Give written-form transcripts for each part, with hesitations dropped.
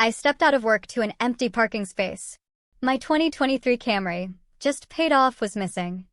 I stepped out of work to an empty parking space. My 2023 Camry, just paid off, was missing.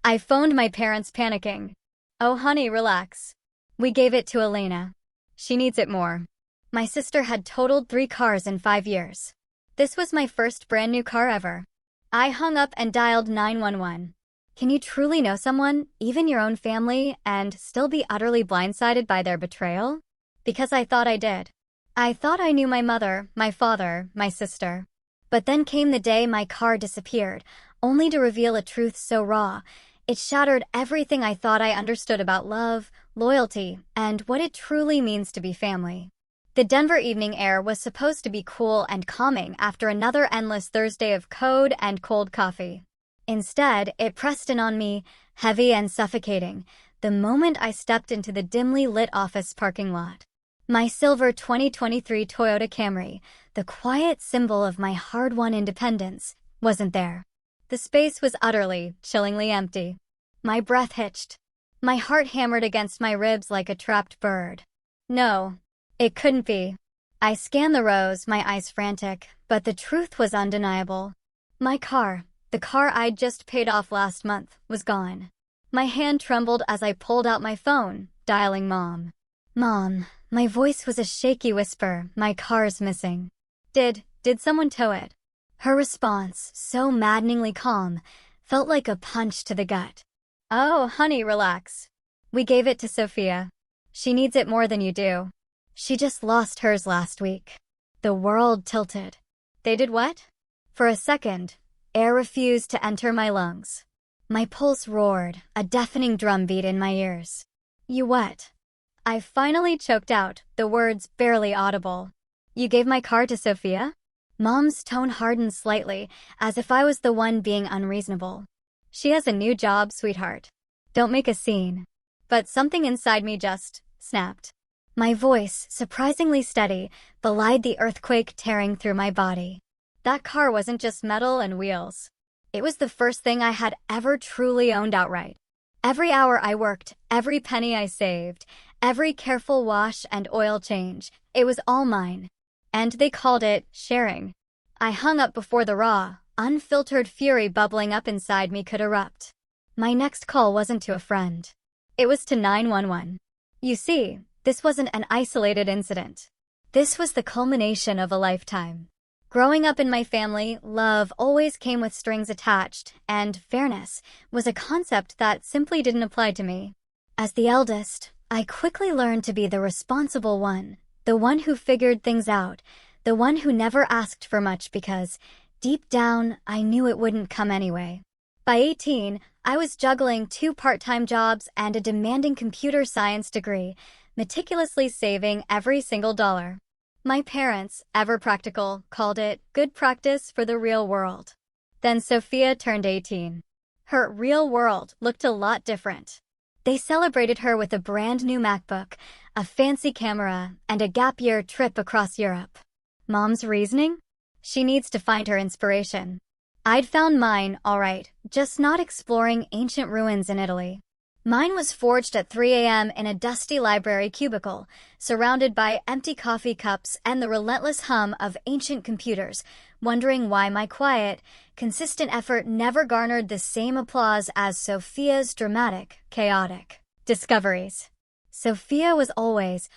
I phoned my parents, panicking. "Oh honey, relax. We gave it to Elena. She needs it more." My sister had totaled 3 cars in 5 years. This was my first brand new car ever. I hung up and dialed 911. Can you truly know someone, even your own family, and still be utterly blindsided by their betrayal? Because I thought I did. I thought I knew my mother, my father, my sister. But then came the day my car disappeared, only to reveal a truth so raw. It shattered everything I thought I understood about love, loyalty, and what it truly means to be family. The Denver evening air was supposed to be cool and calming after another endless Thursday of code and cold coffee. Instead, it pressed in on me, heavy and suffocating, the moment I stepped into the dimly lit office parking lot. My silver 2023 Toyota Camry, the quiet symbol of my hard-won independence, wasn't there. The space was utterly, chillingly empty. My breath hitched. My heart hammered against my ribs like a trapped bird. No, it couldn't be. I scanned the rows, my eyes frantic, but the truth was undeniable. My car, the car I'd just paid off last month, was gone. My hand trembled as I pulled out my phone, dialing Mom. "Mom," my voice was a shaky whisper, "my car's missing. Did someone tow it?" Her response, so maddeningly calm, felt like a punch to the gut. "Oh, honey, relax. We gave it to Sophia. She needs it more than you do. She just lost hers last week." The world tilted. They did what? For a second, air refused to enter my lungs. My pulse roared, a deafening drumbeat in my ears. "You what?" I finally choked out, the words barely audible. "You gave my car to Sophia?" Mom's tone hardened slightly, as if I was the one being unreasonable. "She has a new job, sweetheart. Don't make a scene." But something inside me just snapped. My voice, surprisingly steady, belied the earthquake tearing through my body. That car wasn't just metal and wheels. It was the first thing I had ever truly owned outright. Every hour I worked, every penny I saved, every careful wash and oil change, it was all mine. And they called it sharing. I hung up before the raw, unfiltered fury bubbling up inside me could erupt. My next call wasn't to a friend. It was to 911. You see, this wasn't an isolated incident. This was the culmination of a lifetime. Growing up in my family, love always came with strings attached, and fairness was a concept that simply didn't apply to me. As the eldest, I quickly learned to be the responsible one, the one who figured things out, the one who never asked for much because, deep down, I knew it wouldn't come anyway. By 18, I was juggling 2 part-time jobs and a demanding computer science degree, meticulously saving every single dollar. My parents, ever practical, called it good practice for the real world. Then Sophia turned 18. Her real world looked a lot different. They celebrated her with a brand new MacBook, a fancy camera, and a gap-year trip across Europe. Mom's reasoning? She needs to find her inspiration. I'd found mine, all right, just not exploring ancient ruins in Italy. Mine was forged at 3 a.m. in a dusty library cubicle, surrounded by empty coffee cups and the relentless hum of ancient computers, wondering why my quiet, consistent effort never garnered the same applause as Sophia's dramatic, chaotic discoveries. Sophia was always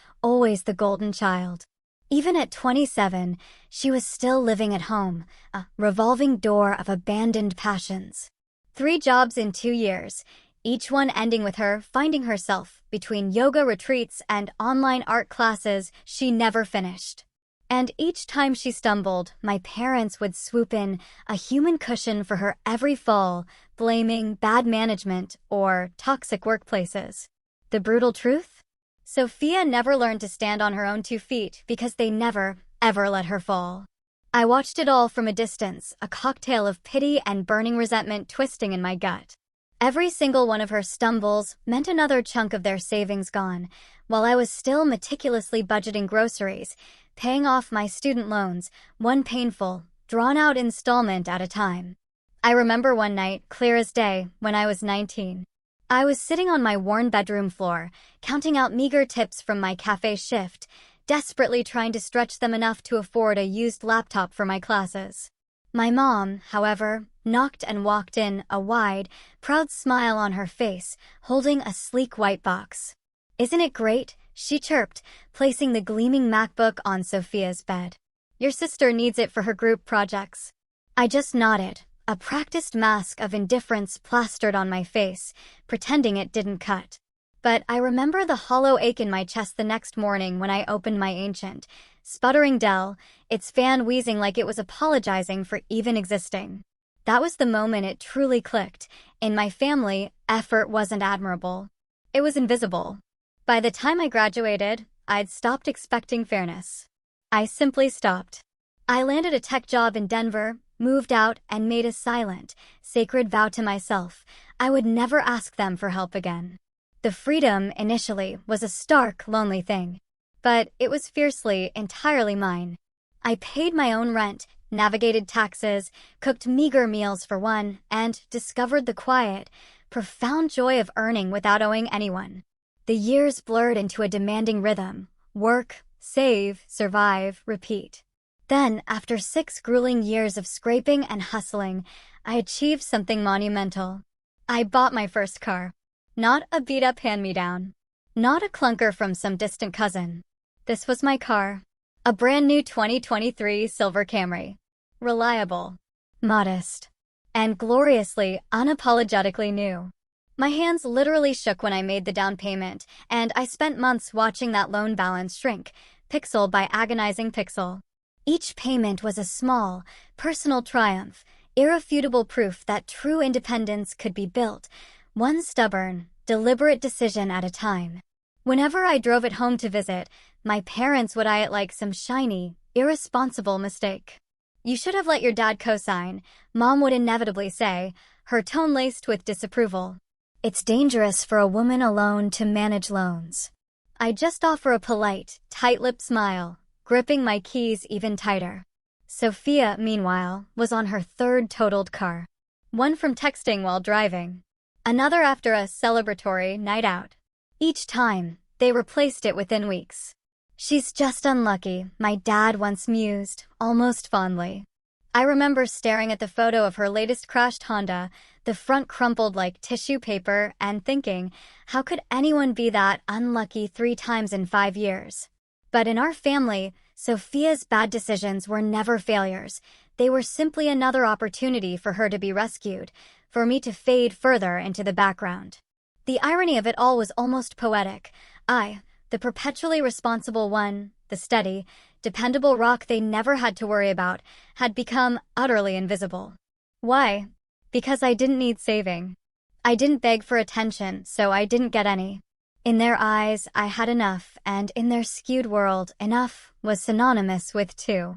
the golden child. Even at 27, she was still living at home, a revolving door of abandoned passions. 3 jobs in 2 years, each one ending with her finding herself between yoga retreats and online art classes she never finished. And each time she stumbled, my parents would swoop in, a human cushion for her every fall, blaming bad management or toxic workplaces. The brutal truth? Sophia never learned to stand on her own 2 feet because they never, ever let her fall. I watched it all from a distance, a cocktail of pity and burning resentment twisting in my gut. Every single one of her stumbles meant another chunk of their savings gone, while I was still meticulously budgeting groceries, paying off my student loans, one painful, drawn-out installment at a time. I remember one night, clear as day, when I was 19. I was sitting on my worn bedroom floor, counting out meager tips from my cafe shift, desperately trying to stretch them enough to afford a used laptop for my classes. My mom, however, knocked and walked in, a wide, proud smile on her face, holding a sleek white box. "Isn't it great?" she chirped, placing the gleaming MacBook on Sophia's bed. "Your sister needs it for her group projects." I just nodded, a practiced mask of indifference plastered on my face, pretending it didn't cut. But I remember the hollow ache in my chest the next morning when I opened my ancient, sputtering Dell, its fan wheezing like it was apologizing for even existing. That was the moment it truly clicked. In my family, effort wasn't admirable. It was invisible. By the time I graduated, I'd stopped expecting fairness. I simply stopped. I landed a tech job in Denver, moved out, and made a silent, sacred vow to myself. I would never ask them for help again. The freedom, initially, was a stark, lonely thing. But it was fiercely, entirely mine. I paid my own rent, navigated taxes, cooked meager meals for one, and discovered the quiet, profound joy of earning without owing anyone. The years blurred into a demanding rhythm: work, save, survive, repeat. Then, after 6 grueling years of scraping and hustling, I achieved something monumental. I bought my first car. Not a beat-up hand-me-down. Not a clunker from some distant cousin. This was my car. A brand new 2023 silver Camry. Reliable, modest, and gloriously, unapologetically new. My hands literally shook when I made the down payment, and I spent months watching that loan balance shrink, pixel by agonizing pixel. Each payment was a small, personal triumph, irrefutable proof that true independence could be built, one stubborn, deliberate decision at a time. Whenever I drove it home to visit, my parents would eye it like some shiny, irresponsible mistake. "You should have let your dad co-sign," Mom would inevitably say, her tone laced with disapproval. "It's dangerous for a woman alone to manage loans." I just offer a polite, tight-lipped smile, gripping my keys even tighter. Sophia, meanwhile, was on her 3rd totaled car. One from texting while driving. Another after a celebratory night out. Each time, they replaced it within weeks. "She's just unlucky," my dad once mused, almost fondly. I remember staring at the photo of her latest crashed Honda, the front crumpled like tissue paper, and thinking, how could anyone be that unlucky 3 times in 5 years? But in our family, Sophia's bad decisions were never failures. They were simply another opportunity for her to be rescued, for me to fade further into the background. The irony of it all was almost poetic. I, the perpetually responsible one, the steady, dependable rock they never had to worry about, had become utterly invisible. Why? Because I didn't need saving. I didn't beg for attention, so I didn't get any. In their eyes, I had enough, and in their skewed world, enough was synonymous with too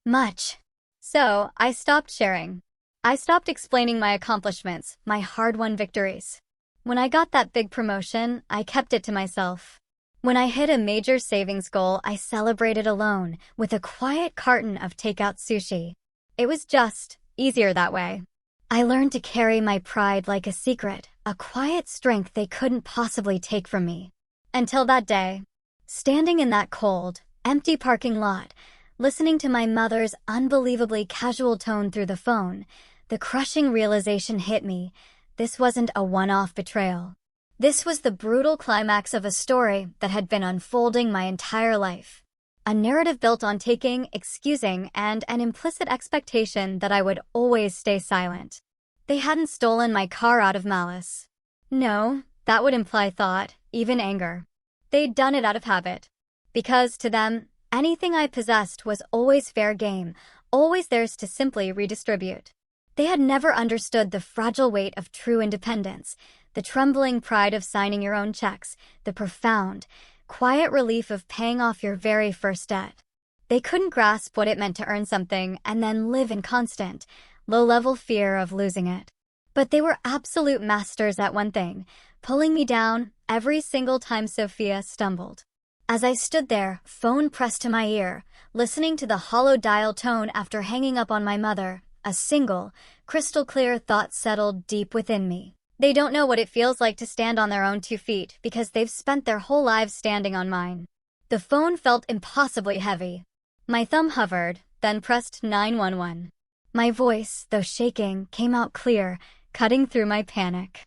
much. So, I stopped sharing. I stopped explaining my accomplishments, my hard-won victories. When I got that big promotion, I kept it to myself. When I hit a major savings goal, I celebrated alone, with a quiet carton of takeout sushi. It was just easier that way. I learned to carry my pride like a secret, a quiet strength they couldn't possibly take from me. Until that day, standing in that cold, empty parking lot, listening to my mother's unbelievably casual tone through the phone, the crushing realization hit me. This wasn't a one-off betrayal. This was the brutal climax of a story that had been unfolding my entire life. A narrative built on taking, excusing, and an implicit expectation that I would always stay silent. They hadn't stolen my car out of malice. No, that would imply thought, even anger. They'd done it out of habit. Because, to them, anything I possessed was always fair game, always theirs to simply redistribute. They had never understood the fragile weight of true independence, the trembling pride of signing your own checks, the profound, quiet relief of paying off your very first debt. They couldn't grasp what it meant to earn something and then live in constant, low-level fear of losing it. But they were absolute masters at one thing, pulling me down every single time Sophia stumbled. As I stood there, phone pressed to my ear, listening to the hollow dial tone after hanging up on my mother, a single, crystal-clear thought settled deep within me. They don't know what it feels like to stand on their own 2 feet because they've spent their whole lives standing on mine. The phone felt impossibly heavy. My thumb hovered, then pressed 911. My voice, though shaking, came out clear, cutting through my panic.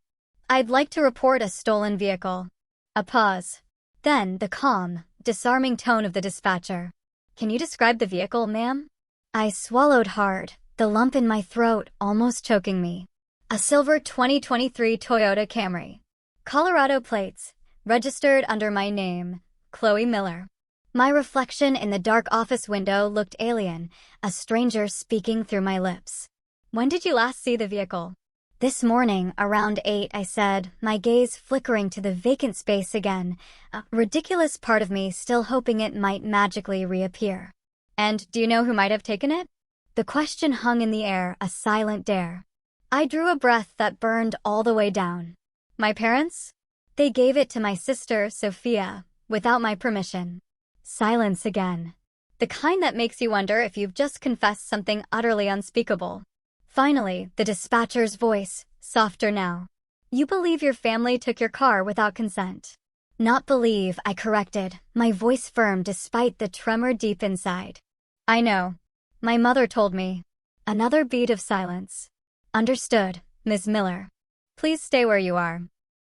"I'd like to report a stolen vehicle." A pause. Then the calm, disarming tone of the dispatcher. "Can you describe the vehicle, ma'am?" I swallowed hard, the lump in my throat almost choking me. A silver 2023 Toyota Camry. Colorado plates, registered under my name, Chloe Miller. My reflection in the dark office window looked alien, a stranger speaking through my lips. "When did you last see the vehicle?" "This morning, around 8, I said, my gaze flickering to the vacant space again, a ridiculous part of me still hoping it might magically reappear. "And do you know who might have taken it?" The question hung in the air, a silent dare. I drew a breath that burned all the way down. "My parents? They gave it to my sister, Sophia, without my permission." Silence again. The kind that makes you wonder if you've just confessed something utterly unspeakable. Finally, the dispatcher's voice, softer now. "You believe your family took your car without consent." "Not believe," I corrected, my voice firm despite the tremor deep inside. "I know. My mother told me." Another beat of silence. "Understood, Ms. Miller. Please stay where you are.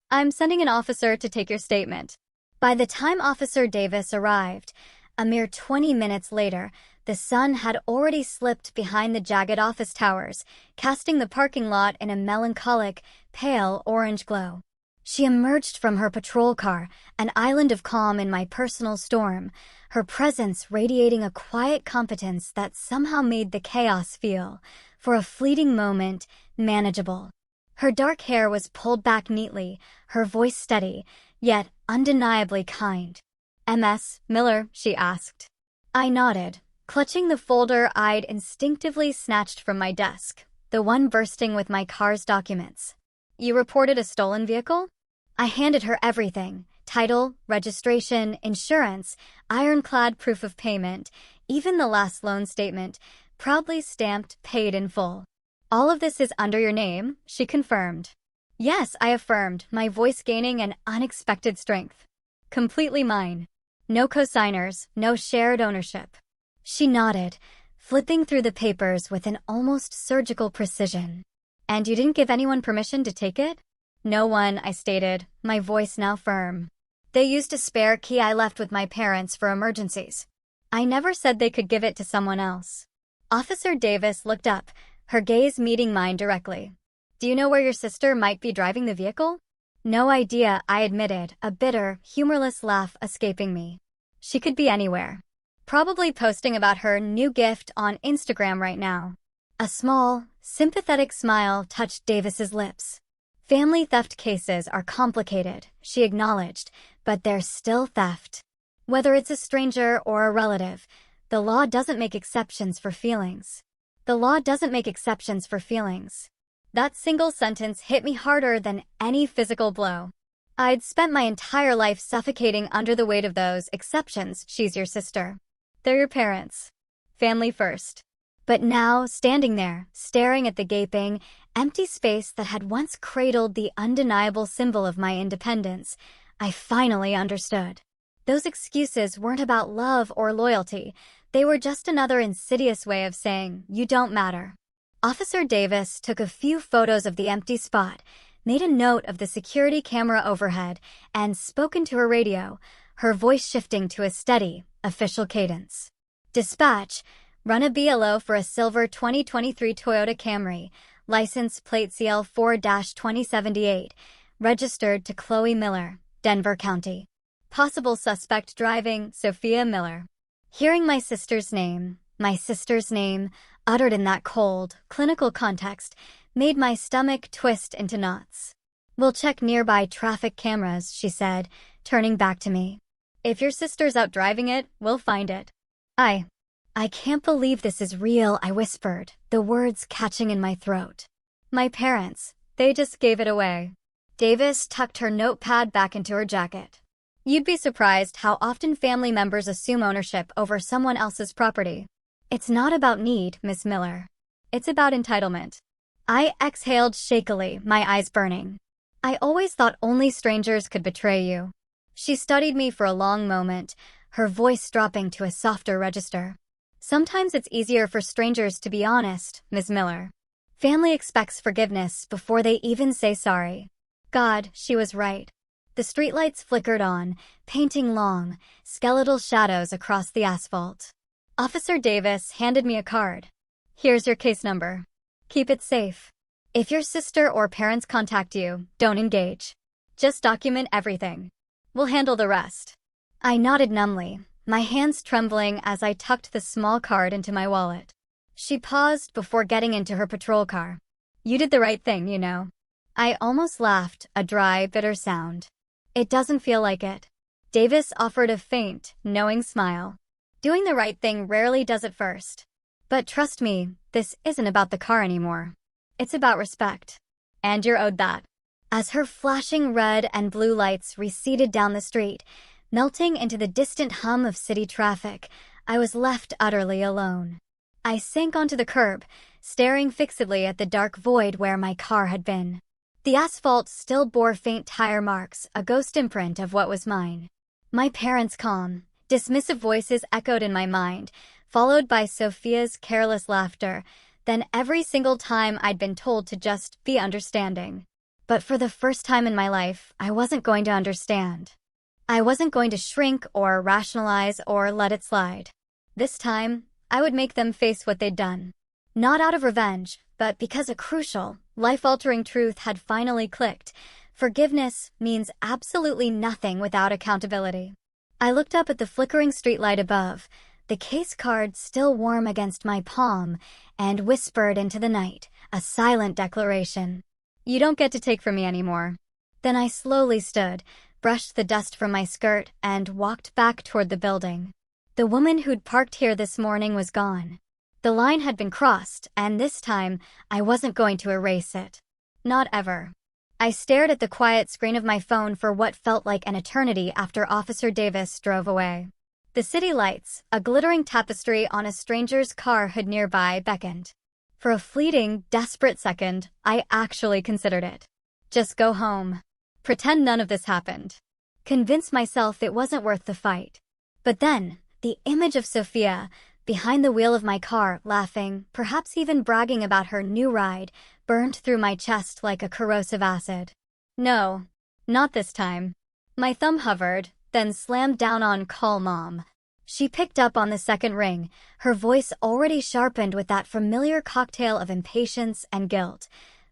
I'm sending an officer to take your statement." By the time Officer Davis arrived, a mere 20 minutes later, the sun had already slipped behind the jagged office towers, casting the parking lot in a melancholic, pale orange glow. She emerged from her patrol car, an island of calm in my personal storm, her presence radiating a quiet competence that somehow made the chaos feel, for a fleeting moment, manageable. Her dark hair was pulled back neatly, her voice steady, yet undeniably kind. "Ms. Miller?" she asked. I nodded, clutching the folder I'd instinctively snatched from my desk, the one bursting with my car's documents. "You reported a stolen vehicle?" I handed her everything: title, registration, insurance, ironclad proof of payment, even the last loan statement, proudly stamped paid in full. "All of this is under your name," she confirmed. "Yes," I affirmed, my voice gaining an unexpected strength. "Completely mine. No co-signers, no shared ownership." She nodded, flipping through the papers with an almost surgical precision. "And you didn't give anyone permission to take it?" "No one," I stated, my voice now firm. "They used a spare key I left with my parents for emergencies. I never said they could give it to someone else." Officer Davis looked up, her gaze meeting mine directly. "Do you know where your sister might be driving the vehicle?" "No idea," I admitted, a bitter, humorless laugh escaping me. "She could be anywhere. Probably posting about her new gift on Instagram right now." A small, sympathetic smile touched Davis's lips. "Family theft cases are complicated," she acknowledged, "but they're still theft. Whether it's a stranger or a relative, the law doesn't make exceptions for feelings. The law doesn't make exceptions for feelings." That single sentence hit me harder than any physical blow. I'd spent my entire life suffocating under the weight of those exceptions. "She's your sister. They're your parents. Family first." But now, standing there, staring at the gaping, empty space that had once cradled the undeniable symbol of my independence, I finally understood. Those excuses weren't about love or loyalty. They were just another insidious way of saying, "You don't matter." Officer Davis took a few photos of the empty spot, made a note of the security camera overhead, and spoke into her radio, her voice shifting to a steady, official cadence. "Dispatch, run a BLO for a silver 2023 Toyota Camry, license plate CL4-2078, registered to Chloe Miller, Denver County. Possible suspect driving, Sophia Miller." Hearing my sister's name, uttered in that cold, clinical context, made my stomach twist into knots. "We'll check nearby traffic cameras," she said, turning back to me. "If your sister's out driving it, we'll find it." I can't believe this is real," I whispered, the words catching in my throat. "My parents, they just gave it away." Davis tucked her notepad back into her jacket. "You'd be surprised how often family members assume ownership over someone else's property. It's not about need, Miss Miller. It's about entitlement." I exhaled shakily, my eyes burning. "I always thought only strangers could betray you." She studied me for a long moment, her voice dropping to a softer register. Sometimes it's easier for strangers to be honest, Ms. Miller. Family expects forgiveness before they even say sorry. God, she was right. The streetlights flickered on, painting long, skeletal shadows across the asphalt. Officer Davis handed me a card. Here's your case number. Keep it safe. If your sister or parents contact you, don't engage. Just document everything. We'll handle the rest. I nodded numbly, my hands trembling as I tucked the small card into my wallet. She paused before getting into her patrol car. You did the right thing, you know. I almost laughed, a dry, bitter sound. It doesn't feel like it. Davis offered a faint, knowing smile. Doing the right thing rarely does at first. But trust me, this isn't about the car anymore. It's about respect. And you're owed that. As her flashing red and blue lights receded down the street, melting into the distant hum of city traffic, I was left utterly alone. I sank onto the curb, staring fixedly at the dark void where my car had been. The asphalt still bore faint tire marks, a ghost imprint of what was mine. My parents' calm, dismissive voices echoed in my mind, followed by Sophia's careless laughter, then every single time I'd been told to just be understanding. But for the first time in my life, I wasn't going to understand. I wasn't going to shrink or rationalize or let it slide. This time, I would make them face what they'd done. Not out of revenge, but because a crucial, life-altering truth had finally clicked. Forgiveness means absolutely nothing without accountability. I looked up at the flickering streetlight above, the case card still warm against my palm, and whispered into the night, a silent declaration. You don't get to take from me anymore. Then I slowly stood, brushed the dust from my skirt, and walked back toward the building. The woman who'd parked here this morning was gone. The line had been crossed, and this time, I wasn't going to erase it. Not ever. I stared at the quiet screen of my phone for what felt like an eternity after Officer Davis drove away. The city lights, a glittering tapestry on a stranger's car hood nearby, beckoned. For a fleeting, desperate second, I actually considered it. Just go home. Pretend none of this happened. Convince myself it wasn't worth the fight. But then, the image of Sophia, behind the wheel of my car, laughing, perhaps even bragging about her new ride, burned through my chest like a corrosive acid. No, not this time. My thumb hovered, then slammed down on "Call Mom." She picked up on the second ring, her voice already sharpened with that familiar cocktail of impatience and guilt,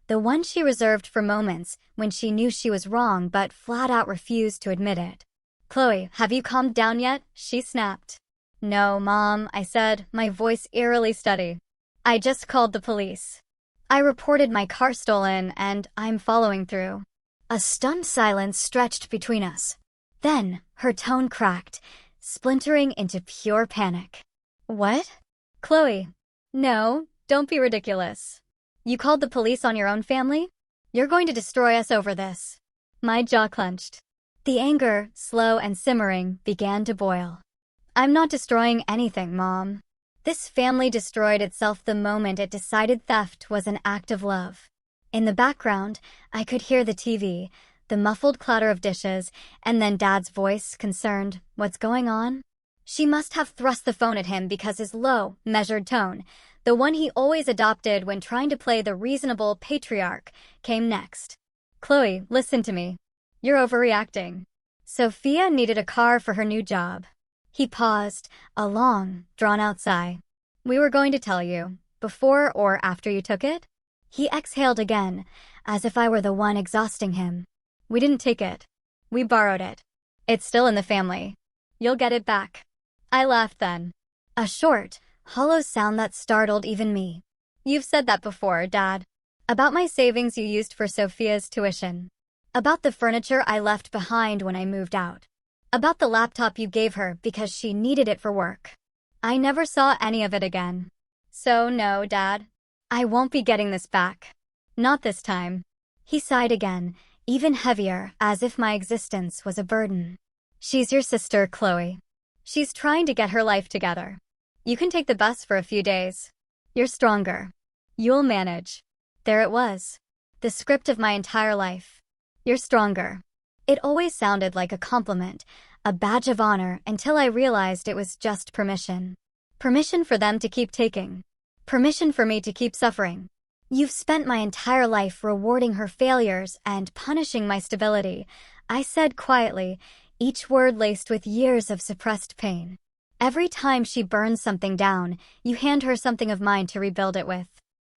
the one she reserved for moments when she knew she was wrong but flat out refused to admit it. "Chloe, have you calmed down yet?" she snapped. "No, Mom," I said, my voice eerily steady. "I just called the police. I reported my car stolen, and I'm following through." A stunned silence stretched between us. Then, her tone cracked, splintering into pure panic. "What?" "Chloe. No, don't be ridiculous. You called the police on your own family? You're going to destroy us over this." My jaw clenched. The anger, slow and simmering, began to boil. "I'm not destroying anything, Mom. This family destroyed itself the moment it decided theft was an act of love." In the background, I could hear the TV, the muffled clatter of dishes, and then Dad's voice, concerned. "What's going on?" She must have thrust the phone at him because his low, measured tone, the one he always adopted when trying to play the reasonable patriarch, came next. "Chloe, listen to me. You're overreacting. Sophia needed a car for her new job." He paused, a long, drawn-out sigh. "We were going to tell you, before or after you took it?" He exhaled again, as if I were the one exhausting him. "We didn't take it. We borrowed it. It's still in the family. You'll get it back." I laughed then. A short, hollow sound that startled even me. "You've said that before, Dad. About my savings you used for Sophia's tuition. About the furniture I left behind when I moved out. About the laptop you gave her because she needed it for work. I never saw any of it again. So no, Dad. I won't be getting this back. Not this time." He sighed again, even heavier, as if my existence was a burden. "She's your sister, Chloe. She's trying to get her life together. You can take the bus for a few days. You're stronger. You'll manage." There it was. The script of my entire life. You're stronger. It always sounded like a compliment, a badge of honor, until I realized it was just permission. Permission for them to keep taking. Permission for me to keep suffering. You've spent my entire life rewarding her failures and punishing my stability, I said quietly, each word laced with years of suppressed pain. Every time she burns something down, you hand her something of mine to rebuild it with.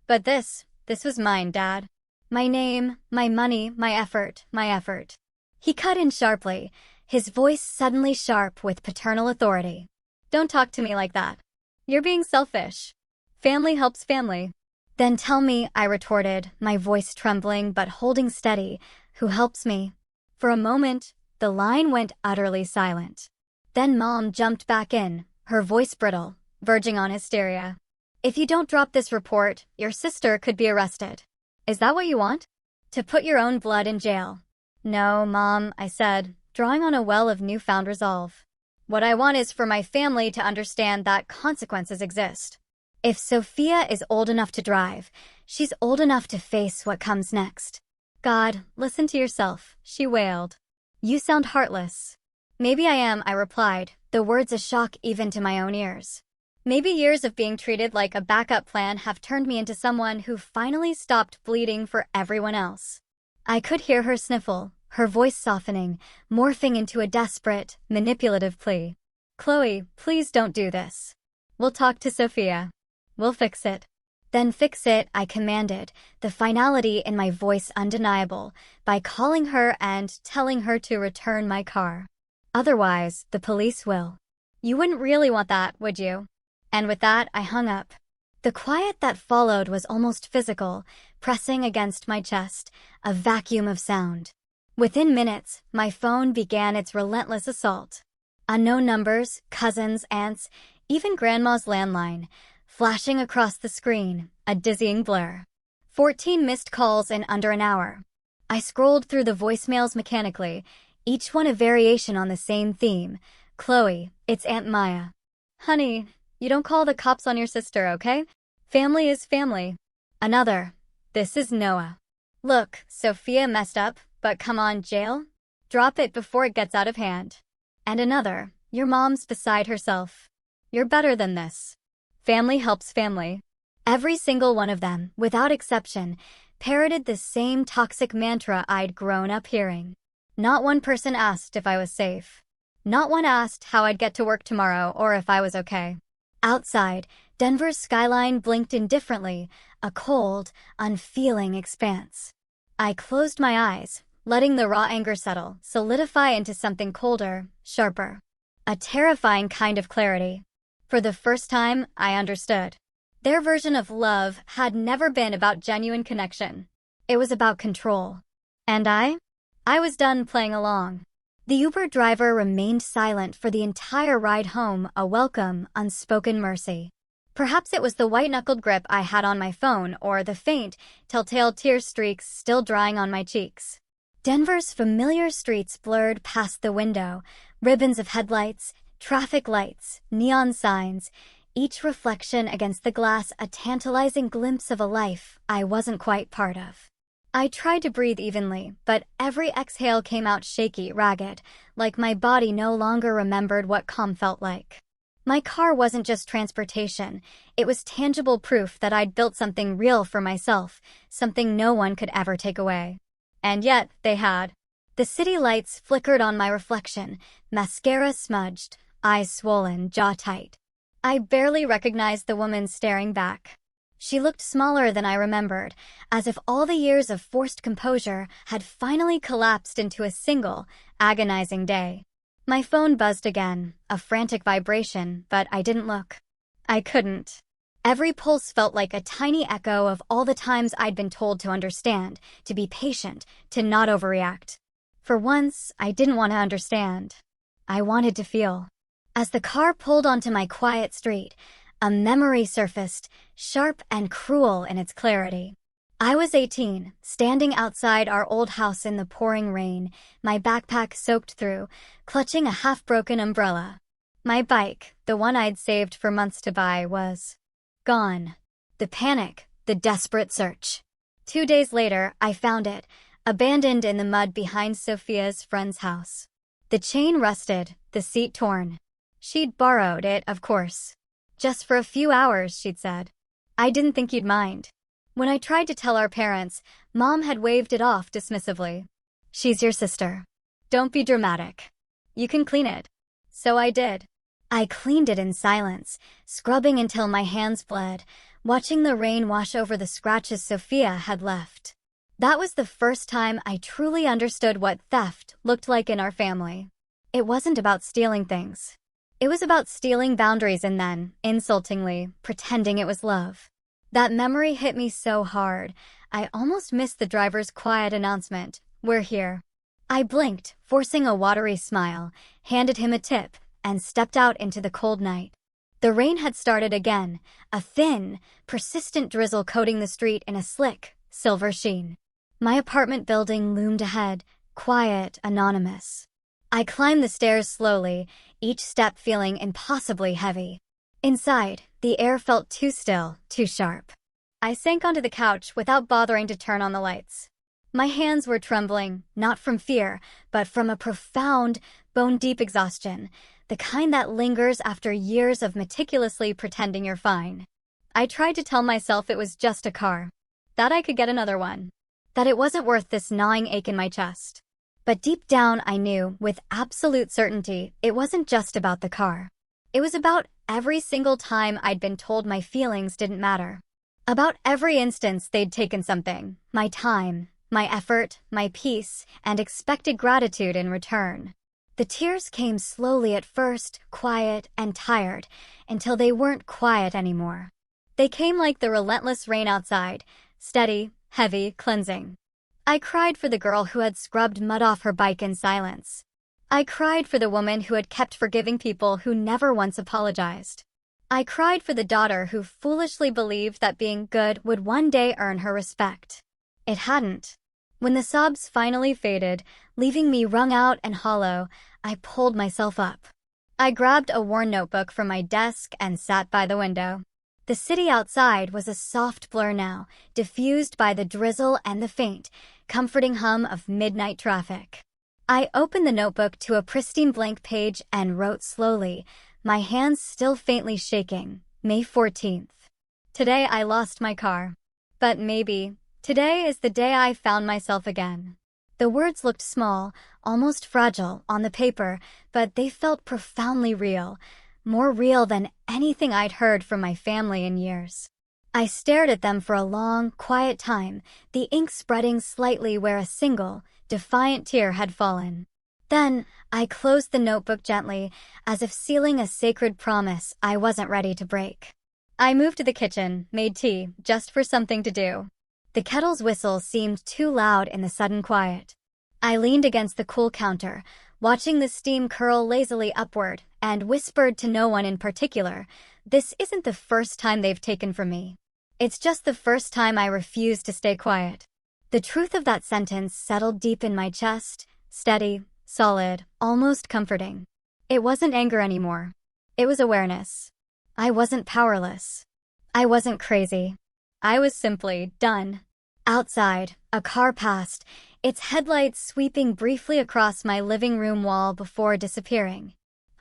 But this was mine, Dad. My name, my money, my effort, my effort. He cut in sharply, his voice suddenly sharp with paternal authority. Don't talk to me like that. You're being selfish. Family helps family. Then tell me, I retorted, my voice trembling but holding steady, who helps me? For a moment, the line went utterly silent. Then Mom jumped back in, her voice brittle, verging on hysteria. If you don't drop this report, your sister could be arrested. Is that what you want? To put your own blood in jail? No, Mom, I said, drawing on a well of newfound resolve. What I want is for my family to understand that consequences exist. If Sophia is old enough to drive, she's old enough to face what comes next. God, listen to yourself, she wailed. You sound heartless. Maybe I am, I replied, the words a shock even to my own ears. Maybe years of being treated like a backup plan have turned me into someone who finally stopped bleeding for everyone else. I could hear her sniffle, her voice softening, morphing into a desperate, manipulative plea. Chloe, please don't do this. We'll talk to Sophia. We'll fix it. Then fix it, I commanded, the finality in my voice undeniable, by calling her and telling her to return my car. Otherwise, the police will. You wouldn't really want that, would you? And with that, I hung up. The quiet that followed was almost physical, pressing against my chest, a vacuum of sound. Within minutes, my phone began its relentless assault. Unknown numbers, cousins, aunts, even Grandma's landline, flashing across the screen, a dizzying blur. 14 missed calls in under an hour. I scrolled through the voicemails mechanically, each one a variation on the same theme. Chloe, it's Aunt Maya. Honey, you don't call the cops on your sister, okay? Family is family. Another, this is Noah. Look, Sophia messed up, but come on, jail? Drop it before it gets out of hand. And another, your mom's beside herself. You're better than this. Family helps family. Every single one of them, without exception, parroted the same toxic mantra I'd grown up hearing. Not one person asked if I was safe. Not one asked how I'd get to work tomorrow or if I was okay. Outside, Denver's skyline blinked indifferently, a cold, unfeeling expanse. I closed my eyes, letting the raw anger settle, solidify into something colder, sharper. A terrifying kind of clarity. For the first time, I understood. Their version of love had never been about genuine connection. It was about control. And I was done playing along. The Uber driver remained silent for the entire ride home, a welcome, unspoken mercy. Perhaps it was the white-knuckled grip I had on my phone or the faint, telltale tear streaks still drying on my cheeks. Denver's familiar streets blurred past the window, ribbons of headlights, traffic lights, neon signs, each reflection against the glass a tantalizing glimpse of a life I wasn't quite part of. I tried to breathe evenly, but every exhale came out shaky, ragged, like my body no longer remembered what calm felt like. My car wasn't just transportation, it was tangible proof that I'd built something real for myself, something no one could ever take away. And yet, they had. The city lights flickered on my reflection, mascara smudged, eyes swollen, jaw tight. I barely recognized the woman staring back. She looked smaller than I remembered, as if all the years of forced composure had finally collapsed into a single, agonizing day. My phone buzzed again, a frantic vibration, but I didn't look. I couldn't. Every pulse felt like a tiny echo of all the times I'd been told to understand, to be patient, to not overreact. For once, I didn't want to understand. I wanted to feel. As the car pulled onto my quiet street, a memory surfaced, sharp and cruel in its clarity. I was 18, standing outside our old house in the pouring rain, my backpack soaked through, clutching a half-broken umbrella. My bike, the one I'd saved for months to buy, was gone. The panic, the desperate search. 2 days later, I found it, abandoned in the mud behind Sophia's friend's house. The chain rusted, the seat torn. She'd borrowed it, of course. Just for a few hours, she'd said. I didn't think you'd mind. When I tried to tell our parents, Mom had waved it off dismissively. She's your sister. Don't be dramatic. You can clean it. So I did. I cleaned it in silence, scrubbing until my hands bled, watching the rain wash over the scratches Sophia had left. That was the first time I truly understood what theft looked like in our family. It wasn't about stealing things. It was about stealing boundaries and then, insultingly, pretending it was love. That memory hit me so hard, I almost missed the driver's quiet announcement, "We're here." I blinked, forcing a watery smile, handed him a tip, and stepped out into the cold night. The rain had started again, a thin, persistent drizzle coating the street in a slick, silver sheen. My apartment building loomed ahead, quiet, anonymous. I climbed the stairs slowly, each step feeling impossibly heavy. Inside, the air felt too still, too sharp. I sank onto the couch without bothering to turn on the lights. My hands were trembling, not from fear, but from a profound, bone-deep exhaustion, the kind that lingers after years of meticulously pretending you're fine. I tried to tell myself it was just a car, that I could get another one, that it wasn't worth this gnawing ache in my chest. But deep down I knew, with absolute certainty, it wasn't just about the car. It was about every single time I'd been told my feelings didn't matter. About every instance they'd taken something, my time, my effort, my peace, and expected gratitude in return. The tears came slowly at first, quiet and tired, until they weren't quiet anymore. They came like the relentless rain outside, steady, heavy, cleansing. I cried for the girl who had scrubbed mud off her bike in silence. I cried for the woman who had kept forgiving people who never once apologized. I cried for the daughter who foolishly believed that being good would one day earn her respect. It hadn't. When the sobs finally faded, leaving me wrung out and hollow, I pulled myself up. I grabbed a worn notebook from my desk and sat by the window. The city outside was a soft blur now, diffused by the drizzle and the faint, comforting hum of midnight traffic. I opened the notebook to a pristine blank page and wrote slowly, my hands still faintly shaking, May 14th. Today I lost my car. But maybe, today is the day I found myself again. The words looked small, almost fragile, on the paper, but they felt profoundly real, more real than anything I'd heard from my family in years. I stared at them for a long, quiet time, the ink spreading slightly where a single, defiant tear had fallen. Then, I closed the notebook gently, as if sealing a sacred promise I wasn't ready to break. I moved to the kitchen, made tea, just for something to do. The kettle's whistle seemed too loud in the sudden quiet. I leaned against the cool counter, watching the steam curl lazily upward, and whispered to no one in particular, "This isn't the first time they've taken from me. It's just the first time I refuse to stay quiet." The truth of that sentence settled deep in my chest, steady, solid, almost comforting. It wasn't anger anymore. It was awareness. I wasn't powerless. I wasn't crazy. I was simply done. Outside, a car passed, its headlights sweeping briefly across my living room wall before disappearing.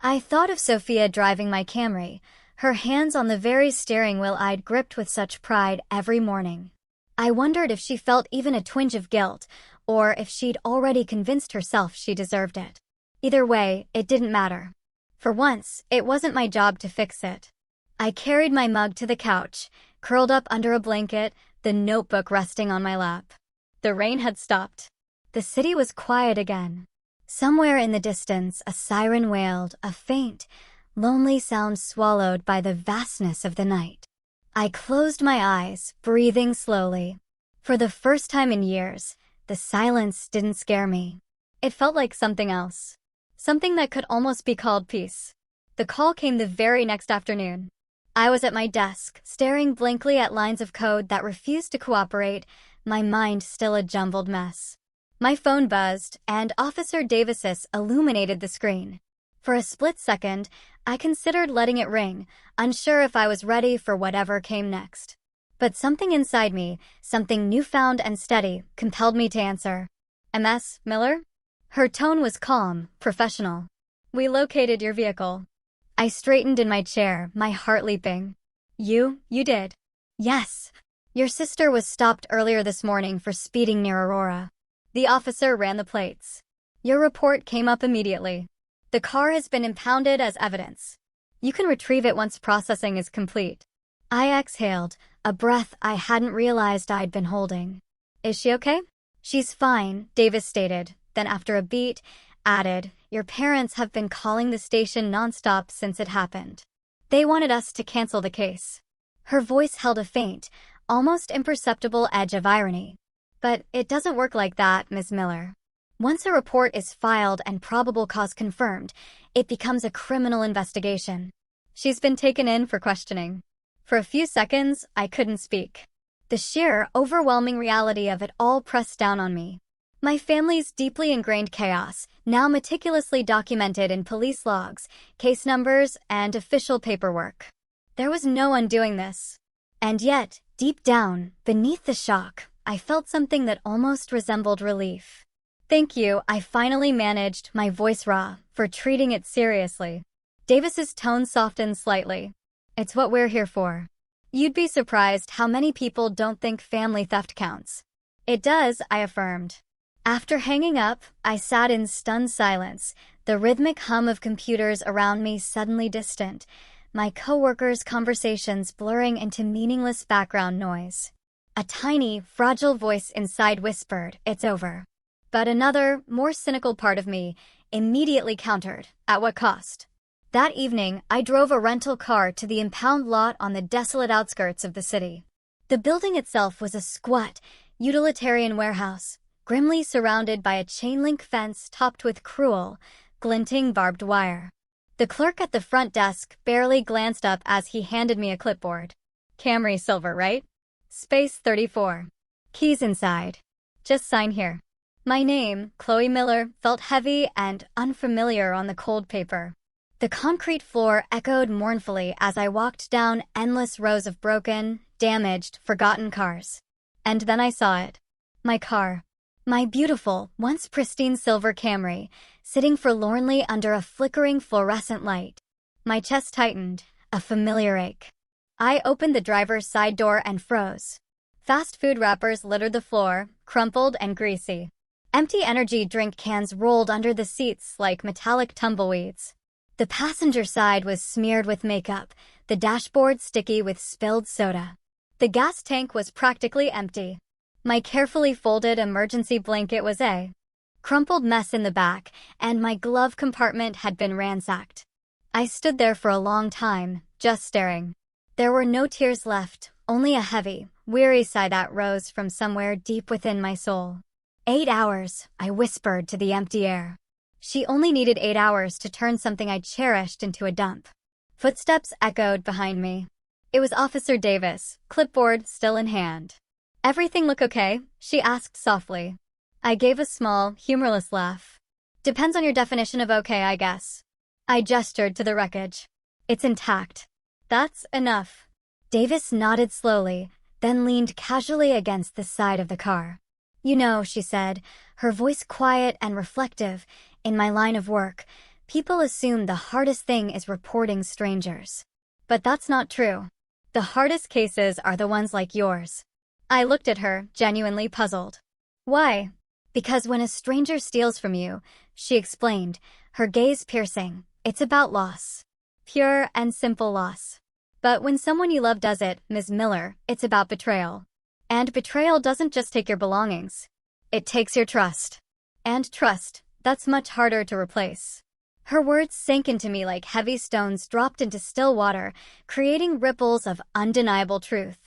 I thought of Sophia driving my Camry, her hands on the very steering wheel I'd gripped with such pride every morning. I wondered if she felt even a twinge of guilt, or if she'd already convinced herself she deserved it. Either way, it didn't matter. For once, it wasn't my job to fix it. I carried my mug to the couch, curled up under a blanket, the notebook resting on my lap. The rain had stopped. The city was quiet again. Somewhere in the distance, a siren wailed, a faint, lonely sound swallowed by the vastness of the night. I closed my eyes, breathing slowly. For the first time in years, the silence didn't scare me. It felt like something else. Something that could almost be called peace. The call came the very next afternoon. I was at my desk, staring blankly at lines of code that refused to cooperate, my mind still a jumbled mess. My phone buzzed, and Officer Davis's illuminated the screen. For a split second, I considered letting it ring, unsure if I was ready for whatever came next. But something inside me, something newfound and steady, compelled me to answer. "MS, Miller?" Her tone was calm, professional. "We located your vehicle." I straightened in my chair, my heart leaping. You did?" "Yes. Your sister was stopped earlier this morning for speeding near Aurora." The officer ran the plates. "Your report came up immediately. The car has been impounded as evidence. You can retrieve it once processing is complete." I exhaled, a breath I hadn't realized I'd been holding. "Is she okay?" "She's fine," Davis stated, then after a beat, added, "Your parents have been calling the station nonstop since it happened. They wanted us to cancel the case." Her voice held a faint, almost imperceptible edge of irony. "But it doesn't work like that, Ms. Miller. Once a report is filed and probable cause confirmed, it becomes a criminal investigation." "She's been taken in for questioning." For a few seconds, I couldn't speak. The sheer, overwhelming reality of it all pressed down on me. My family's deeply ingrained chaos, now meticulously documented in police logs, case numbers, and official paperwork. There was no undoing this. And yet, deep down, beneath the shock, I felt something that almost resembled relief. "Thank you," I finally managed, my voice raw, "for treating it seriously." Davis's tone softened slightly. "It's what we're here for." "You'd be surprised how many people don't think family theft counts." "It does," I affirmed. After hanging up, I sat in stunned silence, the rhythmic hum of computers around me suddenly distant, my coworkers' conversations blurring into meaningless background noise. A tiny, fragile voice inside whispered, "It's over." But another, more cynical part of me immediately countered, "At what cost?" That evening, I drove a rental car to the impound lot on the desolate outskirts of the city. The building itself was a squat, utilitarian warehouse, grimly surrounded by a chain-link fence topped with cruel, glinting barbed wire. The clerk at the front desk barely glanced up as he handed me a clipboard. "Camry silver, right? Space 34. Keys inside. Just sign here." My name, Chloe Miller, felt heavy and unfamiliar on the cold paper. The concrete floor echoed mournfully as I walked down endless rows of broken, damaged, forgotten cars. And then I saw it. My car. My beautiful, once pristine silver Camry, sitting forlornly under a flickering fluorescent light. My chest tightened, a familiar ache. I opened the driver's side door and froze. Fast food wrappers littered the floor, crumpled and greasy. Empty energy drink cans rolled under the seats like metallic tumbleweeds. The passenger side was smeared with makeup, the dashboard sticky with spilled soda. The gas tank was practically empty. My carefully folded emergency blanket was a crumpled mess in the back, and my glove compartment had been ransacked. I stood there for a long time, just staring. There were no tears left, only a heavy, weary sigh that rose from somewhere deep within my soul. 8 hours, I whispered to the empty air. She only needed 8 hours to turn something I cherished into a dump. Footsteps echoed behind me. It was Officer Davis, clipboard still in hand. "Everything look okay?" she asked softly. I gave a small, humorless laugh. "Depends on your definition of okay, I guess." I gestured to the wreckage. "It's intact." "That's enough." Davis nodded slowly, then leaned casually against the side of the car. "You know," she said, her voice quiet and reflective, "in my line of work, people assume the hardest thing is reporting strangers. But that's not true. The hardest cases are the ones like yours." I looked at her, genuinely puzzled. "Why?" "Because when a stranger steals from you," she explained, her gaze piercing, "it's about loss. Pure and simple loss. But when someone you love does it, Ms. Miller, it's about betrayal. And betrayal doesn't just take your belongings. It takes your trust. And trust, that's much harder to replace." Her words sank into me like heavy stones dropped into still water, creating ripples of undeniable truth.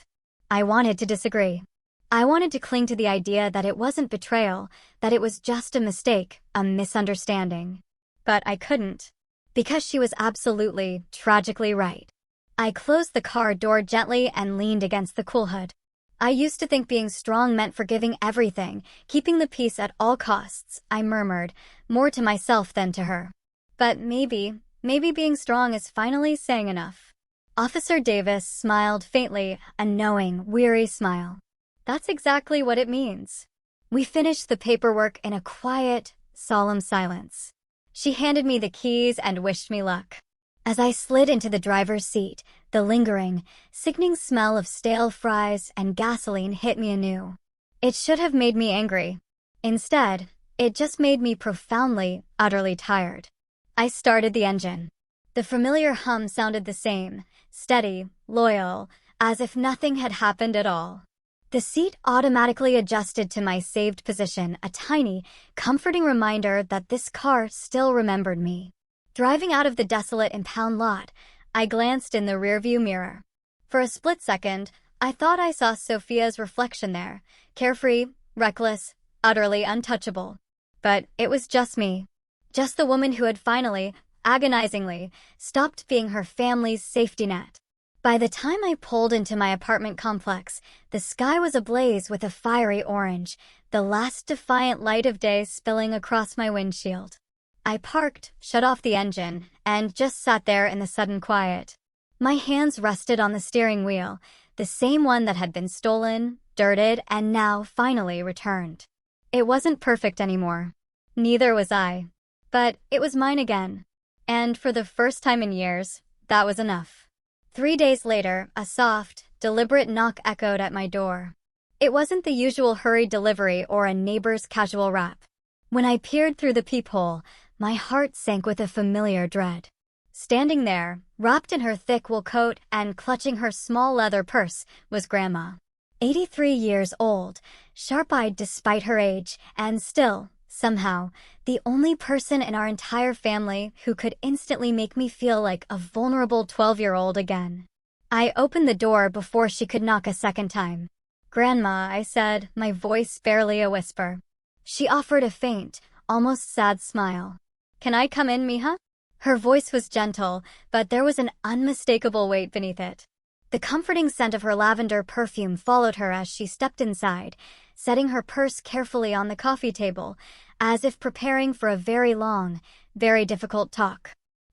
I wanted to disagree. I wanted to cling to the idea that it wasn't betrayal, that it was just a mistake, a misunderstanding. But I couldn't. Because she was absolutely, tragically right. I closed the car door gently and leaned against the cool hood. I used to think being strong meant forgiving everything, keeping the peace at all costs, I murmured, more to myself than to her. But maybe being strong is finally saying enough. Officer Davis smiled faintly, a knowing, weary smile. "That's exactly what it means." We finished the paperwork in a quiet, solemn silence. She handed me the keys and wished me luck. As I slid into the driver's seat, the lingering, sickening smell of stale fries and gasoline hit me anew. It should have made me angry. Instead, it just made me profoundly, utterly tired. I started the engine. The familiar hum sounded the same, steady, loyal, as if nothing had happened at all. The seat automatically adjusted to my saved position, a tiny, comforting reminder that this car still remembered me. Driving out of the desolate impound lot, I glanced in the rearview mirror. For a split second, I thought I saw Sophia's reflection there, carefree, reckless, utterly untouchable. But it was just me. Just the woman who had finally, agonizingly, stopped being her family's safety net. By the time I pulled into my apartment complex, the sky was ablaze with a fiery orange, the last defiant light of day spilling across my windshield. I parked, shut off the engine, and just sat there in the sudden quiet. My hands rested on the steering wheel, the same one that had been stolen, dirted, and now finally returned. It wasn't perfect anymore. Neither was I. But it was mine again. And for the first time in years, that was enough. 3 days later, a soft, deliberate knock echoed at my door. It wasn't the usual hurried delivery or a neighbor's casual rap. When I peered through the peephole, my heart sank with a familiar dread. Standing there, wrapped in her thick wool coat and clutching her small leather purse, was Grandma. 83 years old, sharp-eyed despite her age, and still, somehow, the only person in our entire family who could instantly make me feel like a vulnerable 12-year-old again. I opened the door before she could knock a second time. "Grandma," I said, my voice barely a whisper. She offered a faint, almost sad smile. "Can I come in, mija?" Her voice was gentle, but there was an unmistakable weight beneath it. The comforting scent of her lavender perfume followed her as she stepped inside, setting her purse carefully on the coffee table, as if preparing for a very long, very difficult talk.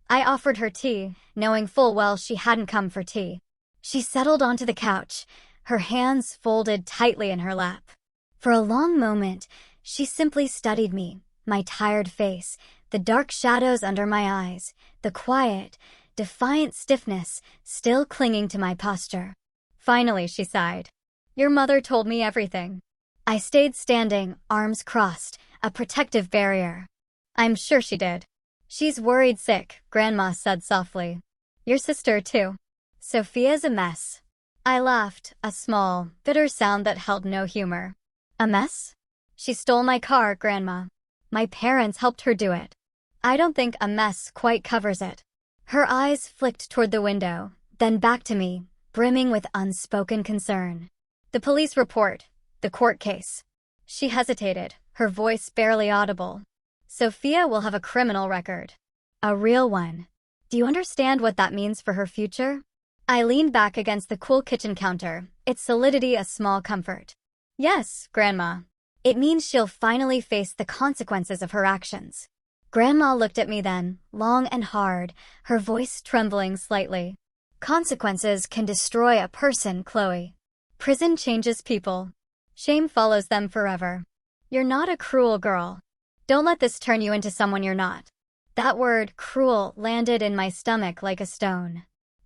I offered her tea, knowing full well she hadn't come for tea. She settled onto the couch, her hands folded tightly in her lap. For a long moment, she simply studied me, my tired face, the dark shadows under my eyes, the quiet, defiant stiffness still clinging to my posture. Finally, she sighed. "Your mother told me everything." I stayed standing, arms crossed, a protective barrier. "I'm sure she did." "She's worried sick," Grandma said softly. "Your sister, too." "Sophia's a mess." I laughed, a small, bitter sound that held no humor. "A mess?" "She stole my car, Grandma. My parents helped her do it." "I don't think a mess quite covers it." Her eyes flicked toward the window, then back to me, brimming with unspoken concern. "The police report. The court case." She hesitated, her voice barely audible. "Sophia will have a criminal record. A real one. Do you understand what that means for her future?" I leaned back against the cool kitchen counter, its solidity a small comfort. "Yes, Grandma. It means she'll finally face the consequences of her actions." Grandma looked at me then, long and hard, her voice trembling slightly. "Consequences can destroy a person, Chloe. Prison changes people. Shame follows them forever. You're not a cruel girl. Don't let this turn you into someone you're not." That word, cruel, landed in my stomach like a stone.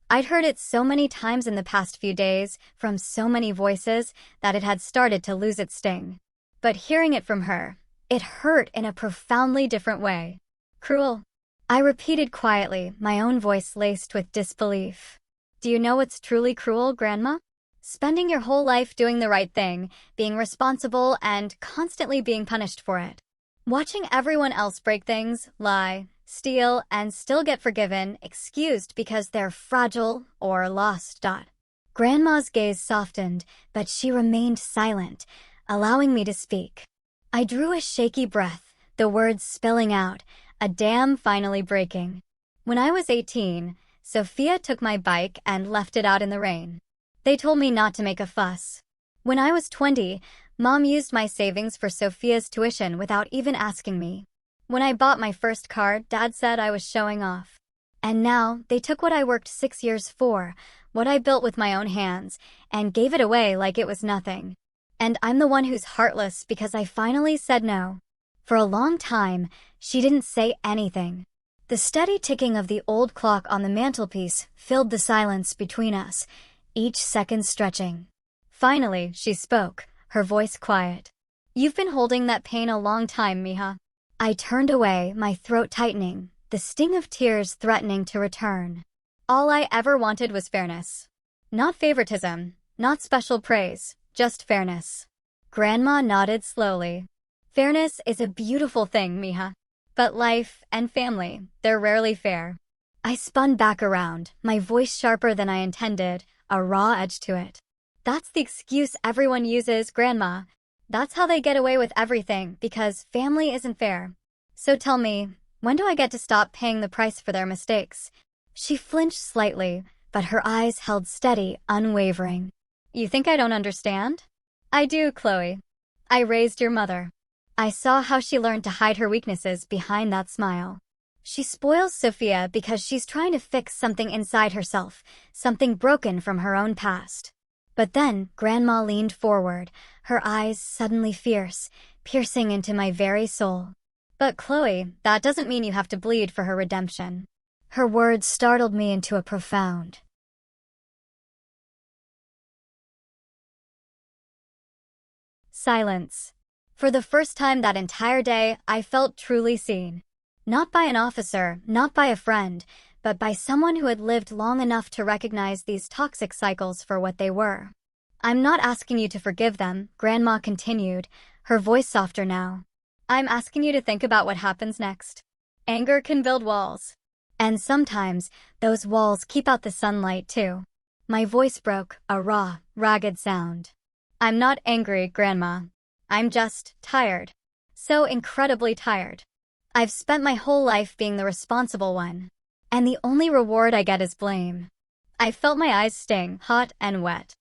I'd heard it so many times in the past few days, from so many voices, that it had started to lose its sting. But hearing it from her, it hurt in a profoundly different way. "Cruel?" I repeated quietly, my own voice laced with disbelief. "Do you know what's truly cruel, Grandma? Spending your whole life doing the right thing, being responsible, and constantly being punished for it. Watching everyone else break things, lie, steal, and still get forgiven, excused because they're fragile or lost. Grandma's gaze softened, but she remained silent, allowing me to speak. I drew a shaky breath, the words spilling out, a dam finally breaking. When I was 18, Sophia took my bike and left it out in the rain. They told me not to make a fuss. When I was 20, Mom used my savings for Sophia's tuition without even asking me. When I bought my first car, Dad said I was showing off. And now, they took what I worked 6 years for, what I built with my own hands, and gave it away like it was nothing. And I'm the one who's heartless because I finally said no. For a long time, she didn't say anything. The steady ticking of the old clock on the mantelpiece filled the silence between us, each second stretching. Finally, she spoke, her voice quiet. "You've been holding that pain a long time, Mija." I turned away, my throat tightening, the sting of tears threatening to return. All I ever wanted was fairness. Not favoritism, not special praise, just fairness. Grandma nodded slowly. Fairness is a beautiful thing, Mija. But life and family, they're rarely fair. I spun back around, my voice sharper than I intended, a raw edge to it. That's the excuse everyone uses, Grandma. That's how they get away with everything, because family isn't fair. So tell me, when do I get to stop paying the price for their mistakes? She flinched slightly, but her eyes held steady, unwavering. You think I don't understand? I do, Chloe. I raised your mother. I saw how she learned to hide her weaknesses behind that smile. She spoils Sophia because she's trying to fix something inside herself, something broken from her own past. But then, Grandma leaned forward, her eyes suddenly fierce, piercing into my very soul. But Chloe, that doesn't mean you have to bleed for her redemption. Her words startled me into a profound silence. For the first time that entire day, I felt truly seen. Not by an officer, not by a friend, but by someone who had lived long enough to recognize these toxic cycles for what they were. I'm not asking you to forgive them, Grandma continued, her voice softer now. I'm asking you to think about what happens next. Anger can build walls. And sometimes, those walls keep out the sunlight too. My voice broke, a raw, ragged sound. I'm not angry, Grandma. I'm just tired. So incredibly tired. I've spent my whole life being the responsible one. And the only reward I get is blame. I felt my eyes sting, hot and wet.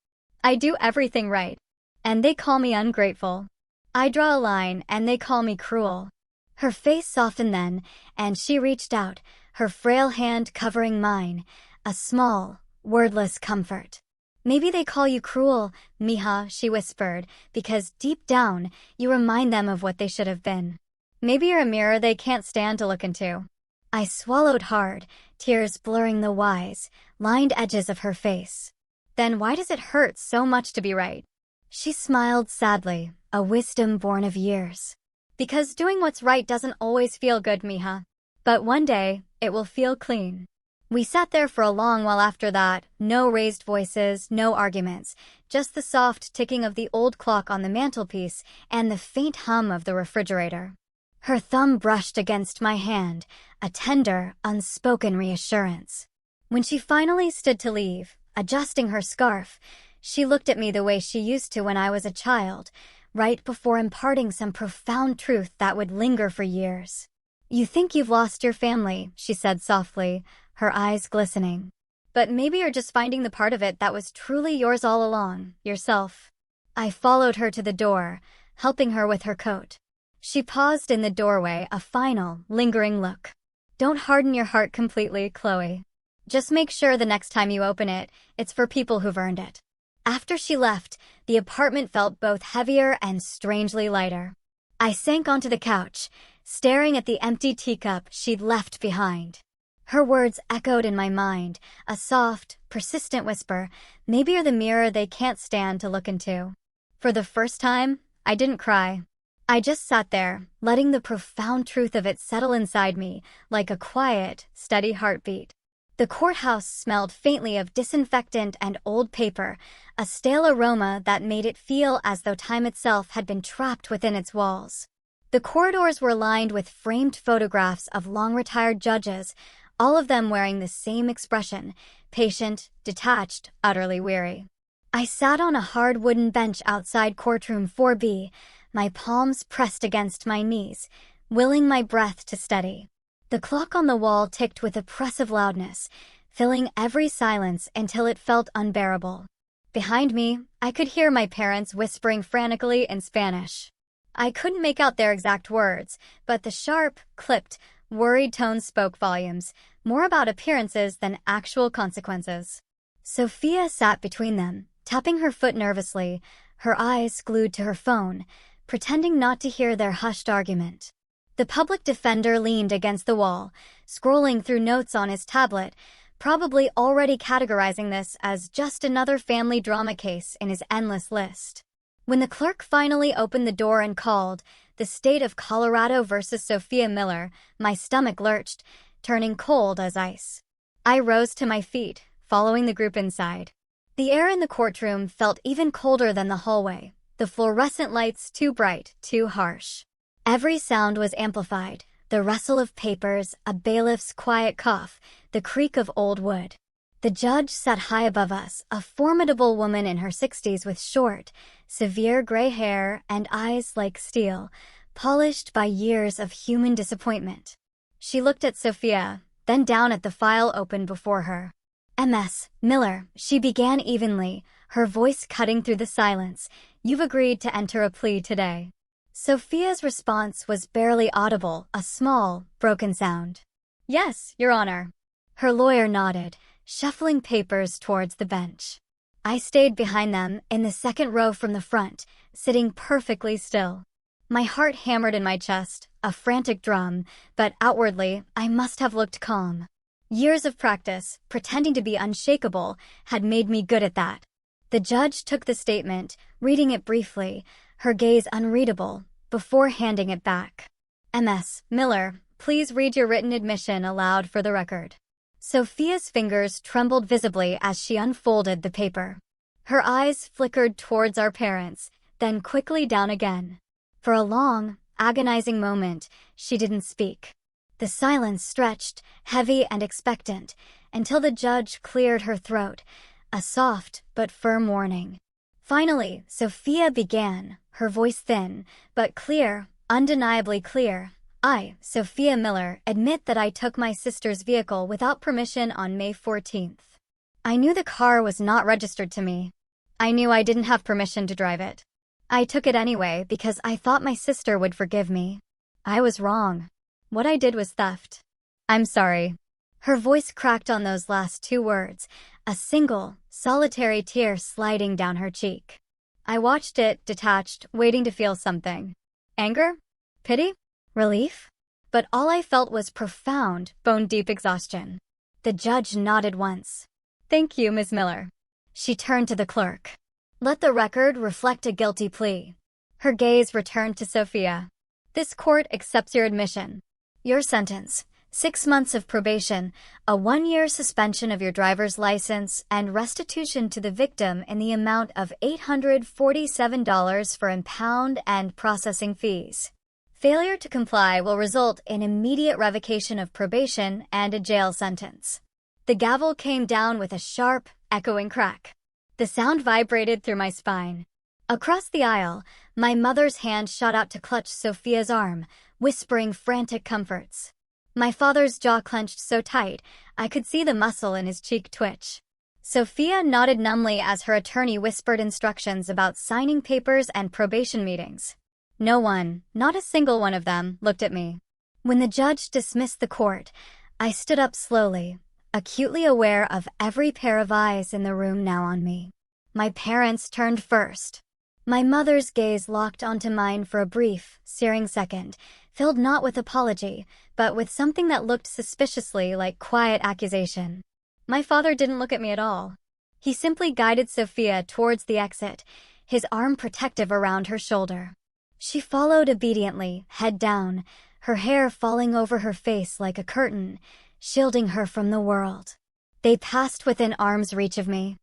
I do everything right. And they call me ungrateful. I draw a line and they call me cruel. Her face softened then, and she reached out, her frail hand covering mine, a small, wordless comfort. Maybe they call you cruel, Mija, she whispered, because deep down, you remind them of what they should have been. Maybe you're a mirror they can't stand to look into. I swallowed hard, tears blurring the wise, lined edges of her face. Then why does it hurt so much to be right? She smiled sadly, a wisdom born of years. Because doing what's right doesn't always feel good, Mija. But one day, it will feel clean. We sat there for a long while after that, no raised voices, no arguments, just the soft ticking of the old clock on the mantelpiece and the faint hum of the refrigerator. Her thumb brushed against my hand, a tender, unspoken reassurance. When she finally stood to leave, adjusting her scarf, she looked at me the way she used to when I was a child, right before imparting some profound truth that would linger for years. You think you've lost your family, she said softly, her eyes glistening. But maybe you're just finding the part of it that was truly yours all along, yourself. I followed her to the door, helping her with her coat. She paused in the doorway, a final, lingering look. Don't harden your heart completely, Chloe. Just make sure the next time you open it, it's for people who've earned it. After she left, the apartment felt both heavier and strangely lighter. I sank onto the couch, staring at the empty teacup she'd left behind. Her words echoed in my mind, a soft, persistent whisper, maybe you're the mirror they can't stand to look into. For the first time, I didn't cry. I just sat there, letting the profound truth of it settle inside me, like a quiet, steady heartbeat. The courthouse smelled faintly of disinfectant and old paper, a stale aroma that made it feel as though time itself had been trapped within its walls. The corridors were lined with framed photographs of long-retired judges, all of them wearing the same expression, patient, detached, utterly weary. I sat on a hard wooden bench outside courtroom 4B, my palms pressed against my knees, willing my breath to steady. The clock on the wall ticked with oppressive loudness, filling every silence until it felt unbearable. Behind me, I could hear my parents whispering frantically in Spanish. I couldn't make out their exact words, but the sharp, clipped, worried tones spoke volumes, more about appearances than actual consequences. Sophia sat between them, tapping her foot nervously, her eyes glued to her phone, pretending not to hear their hushed argument. The public defender leaned against the wall, scrolling through notes on his tablet, probably already categorizing this as just another family drama case in his endless list. When the clerk finally opened the door and called, "The State of Colorado versus Sophia Miller," my stomach lurched, turning cold as ice. I rose to my feet, following the group inside. The air in the courtroom felt even colder than the hallway, the fluorescent lights too bright, too harsh. Every sound was amplified, the rustle of papers, a bailiff's quiet cough, the creak of old wood. The judge sat high above us, a formidable woman in her 60s with short, severe gray hair and eyes like steel, polished by years of human disappointment. She looked at Sophia, then down at the file open before her. "Ms. Miller," she began evenly, her voice cutting through the silence, "you've agreed to enter a plea today." Sophia's response was barely audible, a small, broken sound. "Yes, Your Honor." Her lawyer nodded, shuffling papers towards the bench. I stayed behind them, in the second row from the front, sitting perfectly still. My heart hammered in my chest, a frantic drum, but outwardly, I must have looked calm. Years of practice, pretending to be unshakable, had made me good at that. The judge took the statement, reading it briefly, her gaze unreadable, before handing it back. "Ms. Miller, please read your written admission aloud for the record." Sophia's fingers trembled visibly as she unfolded the paper. Her eyes flickered towards our parents, then quickly down again. For a long, agonizing moment, she didn't speak. The silence stretched, heavy and expectant, until the judge cleared her throat, a soft but firm warning. Finally, Sophia began, her voice thin, but clear, undeniably clear. "I, Sophia Miller, admit that I took my sister's vehicle without permission on May 14th. I knew the car was not registered to me. I knew I didn't have permission to drive it. I took it anyway because I thought my sister would forgive me. I was wrong. What I did was theft. I'm sorry." Her voice cracked on those last two words, a single, solitary tear sliding down her cheek. I watched it, detached, waiting to feel something. Anger? Pity? Relief? But all I felt was profound, bone-deep exhaustion. The judge nodded once. "Thank you, Ms. Miller." She turned to the clerk. "Let the record reflect a guilty plea." Her gaze returned to Sophia. "This court accepts your admission. Your sentence, 6 months of probation, a 1-year suspension of your driver's license, and restitution to the victim in the amount of $847 for impound and processing fees. Failure to comply will result in immediate revocation of probation and a jail sentence." The gavel came down with a sharp, echoing crack. The sound vibrated through my spine. Across the aisle, my mother's hand shot out to clutch Sophia's arm, whispering frantic comforts. My father's jaw clenched so tight, I could see the muscle in his cheek twitch. Sophia nodded numbly as her attorney whispered instructions about signing papers and probation meetings. No one, not a single one of them, looked at me. When the judge dismissed the court, I stood up slowly, acutely aware of every pair of eyes in the room now on me. My parents turned first. My mother's gaze locked onto mine for a brief, searing second, filled not with apology, but with something that looked suspiciously like quiet accusation. My father didn't look at me at all. He simply guided Sophia towards the exit, his arm protective around her shoulder. She followed obediently, head down, her hair falling over her face like a curtain, shielding her from the world. They passed within arm's reach of me.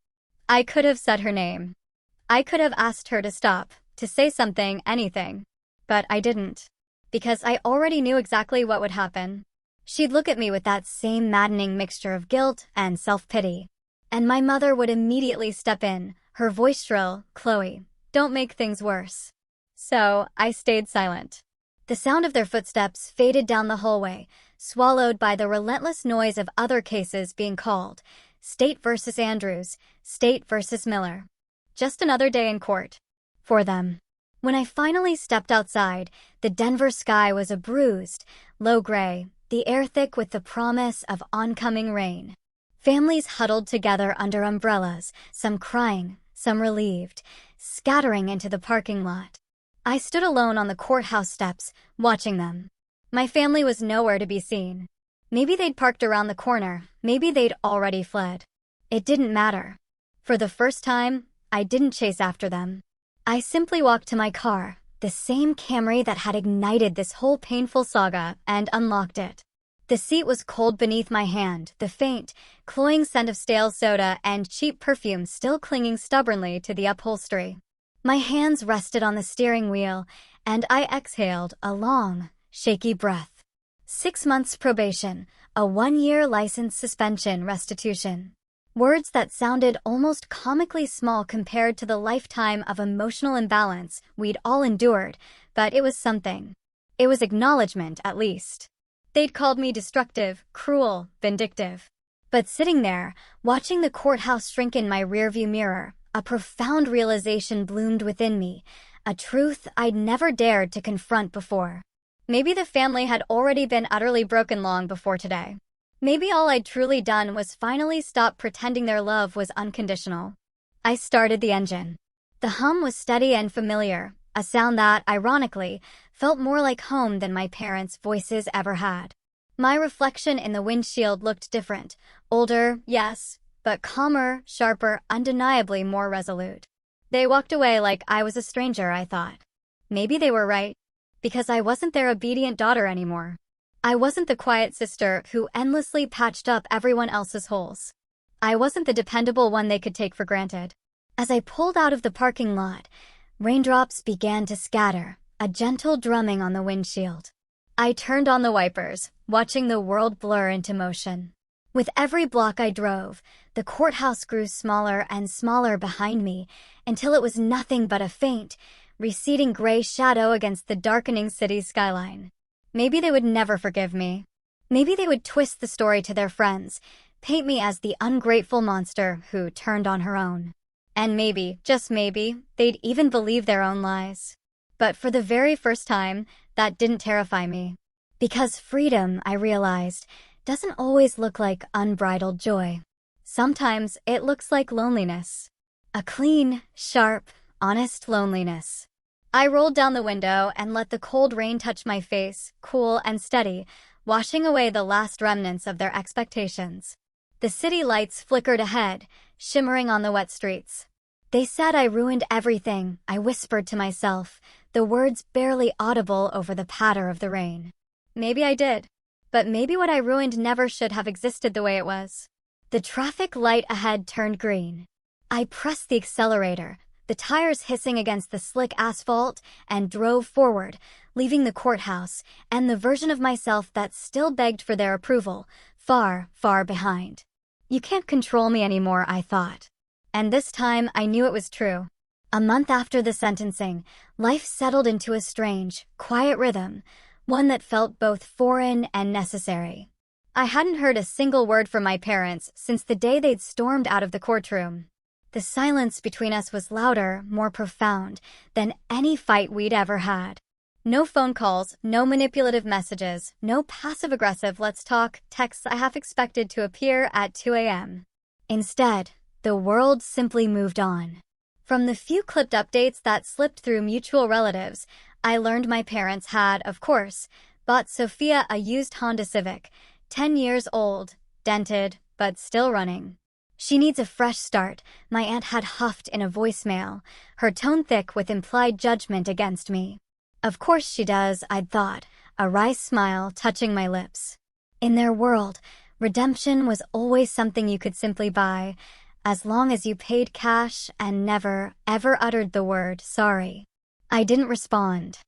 I could have said her name. I could have asked her to stop, to say something, anything. But I didn't. Because I already knew exactly what would happen. She'd look at me with that same maddening mixture of guilt and self-pity. And my mother would immediately step in, her voice shrill, "Chloe, don't make things worse." So I stayed silent. The sound of their footsteps faded down the hallway, swallowed by the relentless noise of other cases being called. State versus Andrews, State versus Miller. Just another day in court. For them. When I finally stepped outside, the Denver sky was a bruised, low gray, the air thick with the promise of oncoming rain. Families huddled together under umbrellas, some crying, some relieved, scattering into the parking lot. I stood alone on the courthouse steps, watching them. My family was nowhere to be seen. Maybe they'd parked around the corner, maybe they'd already fled. It didn't matter. For the first time, I didn't chase after them. I simply walked to my car, the same Camry that had ignited this whole painful saga, and unlocked it. The seat was cold beneath my hand, the faint, cloying scent of stale soda and cheap perfume still clinging stubbornly to the upholstery. My hands rested on the steering wheel, and I exhaled a long, shaky breath. 6 months probation, a 1-year license suspension restitution. Words that sounded almost comically small compared to the lifetime of emotional imbalance we'd all endured, but it was something. It was acknowledgement, at least. They'd called me destructive, cruel, vindictive. But sitting there, watching the courthouse shrink in my rearview mirror, a profound realization bloomed within me, a truth I'd never dared to confront before. Maybe the family had already been utterly broken long before today. Maybe all I'd truly done was finally stop pretending their love was unconditional. I started the engine. The hum was steady and familiar, a sound that, ironically, felt more like home than my parents' voices ever had. My reflection in the windshield looked different. Older, yes, but calmer, sharper, undeniably more resolute. They walked away like I was a stranger, I thought. Maybe they were right. Because I wasn't their obedient daughter anymore. I wasn't the quiet sister who endlessly patched up everyone else's holes. I wasn't the dependable one they could take for granted. As I pulled out of the parking lot, raindrops began to scatter, a gentle drumming on the windshield. I turned on the wipers, watching the world blur into motion. With every block I drove, the courthouse grew smaller and smaller behind me until it was nothing but a faint, receding gray shadow against the darkening city skyline. Maybe they would never forgive me. Maybe they would twist the story to their friends, paint me as the ungrateful monster who turned on her own. And maybe, just maybe, they'd even believe their own lies. But for the very first time, that didn't terrify me. Because freedom, I realized, doesn't always look like unbridled joy. Sometimes it looks like loneliness. A clean, sharp, honest loneliness. I rolled down the window and let the cold rain touch my face, cool and steady, washing away the last remnants of their expectations. The city lights flickered ahead, shimmering on the wet streets. They said I ruined everything, I whispered to myself, the words barely audible over the patter of the rain. Maybe I did. But maybe what I ruined never should have existed the way it was. The traffic light ahead turned green. I pressed the accelerator, the tires hissing against the slick asphalt, and drove forward, leaving the courthouse and the version of myself that still begged for their approval, far, far behind. You can't control me anymore, I thought. And this time I knew it was true. A month after the sentencing, life settled into a strange, quiet rhythm, one that felt both foreign and necessary. I hadn't heard a single word from my parents since the day they'd stormed out of the courtroom. The silence between us was louder, more profound, than any fight we'd ever had. No phone calls, no manipulative messages, no passive-aggressive let's talk texts I half expected to appear at 2 a.m. Instead, the world simply moved on. From the few clipped updates that slipped through mutual relatives, I learned my parents had, of course, bought Sophia a used Honda Civic, 10 years old, dented, but still running. She needs a fresh start, my aunt had huffed in a voicemail, her tone thick with implied judgment against me. Of course she does, I'd thought, a wry smile touching my lips. In their world, redemption was always something you could simply buy, as long as you paid cash and never, ever uttered the word sorry. I didn't respond.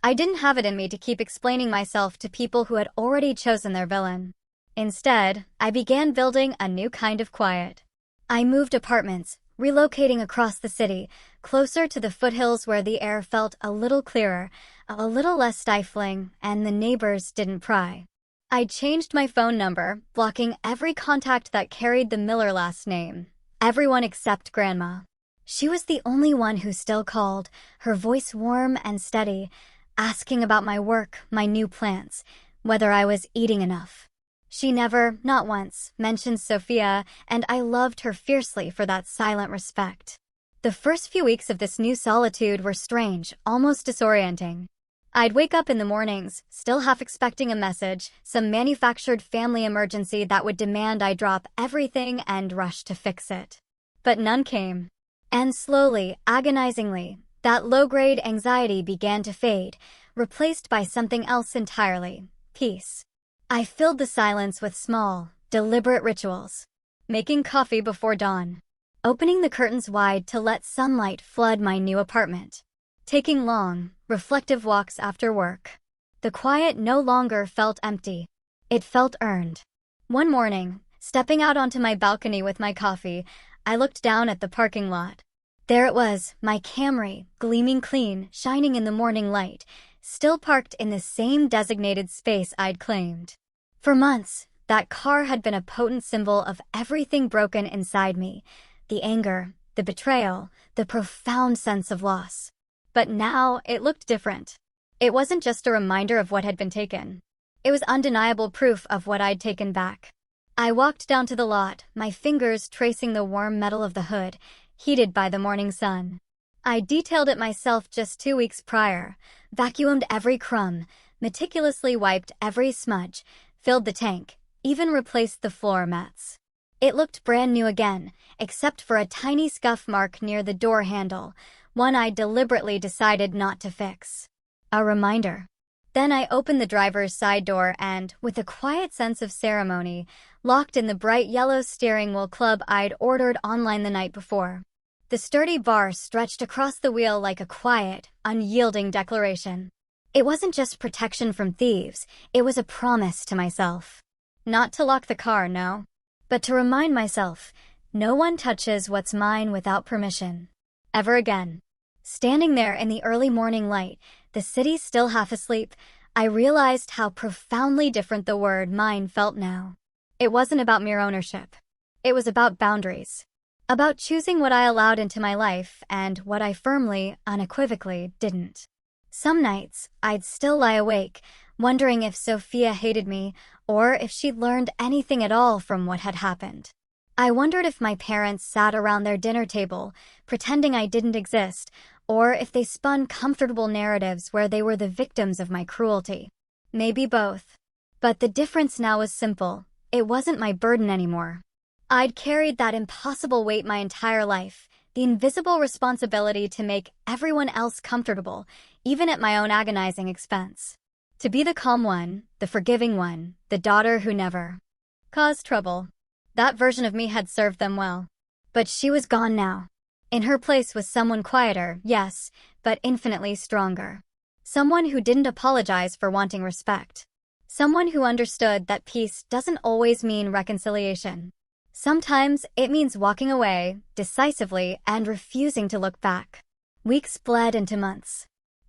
I didn't have it in me to keep explaining myself to people who had already chosen their villain. Instead, I began building a new kind of quiet. I moved apartments, relocating across the city, closer to the foothills where the air felt a little clearer, a little less stifling, and the neighbors didn't pry. I changed my phone number, blocking every contact that carried the Miller last name. Everyone except Grandma. She was the only one who still called, her voice warm and steady, asking about my work, my new plans, whether I was eating enough. She never, not once, mentioned Sophia, and I loved her fiercely for that silent respect. The first few weeks of this new solitude were strange, almost disorienting. I'd wake up in the mornings, still half expecting a message, some manufactured family emergency that would demand I drop everything and rush to fix it. But none came. And slowly, agonizingly, that low-grade anxiety began to fade, replaced by something else entirely: peace. I filled the silence with small, deliberate rituals. Making coffee before dawn. Opening the curtains wide to let sunlight flood my new apartment. Taking long, reflective walks after work. The quiet no longer felt empty. It felt earned. One morning, stepping out onto my balcony with my coffee, I looked down at the parking lot. There it was, my Camry, gleaming clean, shining in the morning light, still parked in the same designated space I'd claimed. For months, that car had been a potent symbol of everything broken inside me: the anger, the betrayal, the profound sense of loss. But now it looked different. It wasn't just a reminder of what had been taken. It was undeniable proof of what I'd taken back. I walked down to the lot, my fingers tracing the warm metal of the hood, heated by the morning sun. I detailed it myself just 2 weeks prior, vacuumed every crumb, meticulously wiped every smudge, filled the tank, even replaced the floor mats. It looked brand new again, except for a tiny scuff mark near the door handle, one I deliberately decided not to fix. A reminder. Then I opened the driver's side door and, with a quiet sense of ceremony, locked in the bright yellow steering wheel club I'd ordered online the night before. The sturdy bar stretched across the wheel like a quiet, unyielding declaration. It wasn't just protection from thieves, it was a promise to myself. Not to lock the car, no. But to remind myself, no one touches what's mine without permission. Ever again. Standing there in the early morning light, the city still half asleep, I realized how profoundly different the word mine felt now. It wasn't about mere ownership. It was about boundaries. About choosing what I allowed into my life and what I firmly, unequivocally, didn't. Some nights, I'd still lie awake, wondering if Sophia hated me or if she'd learned anything at all from what had happened. I wondered if my parents sat around their dinner table, pretending I didn't exist, or if they spun comfortable narratives where they were the victims of my cruelty. Maybe both. But the difference now was simple. It wasn't my burden anymore. I'd carried that impossible weight my entire life, the invisible responsibility to make everyone else comfortable, even at my own agonizing expense. To be the calm one, the forgiving one, the daughter who never caused trouble. That version of me had served them well. But she was gone now. In her place was someone quieter, yes, but infinitely stronger. Someone who didn't apologize for wanting respect. Someone who understood that peace doesn't always mean reconciliation. Sometimes it means walking away, decisively, and refusing to look back. Weeks bled into months.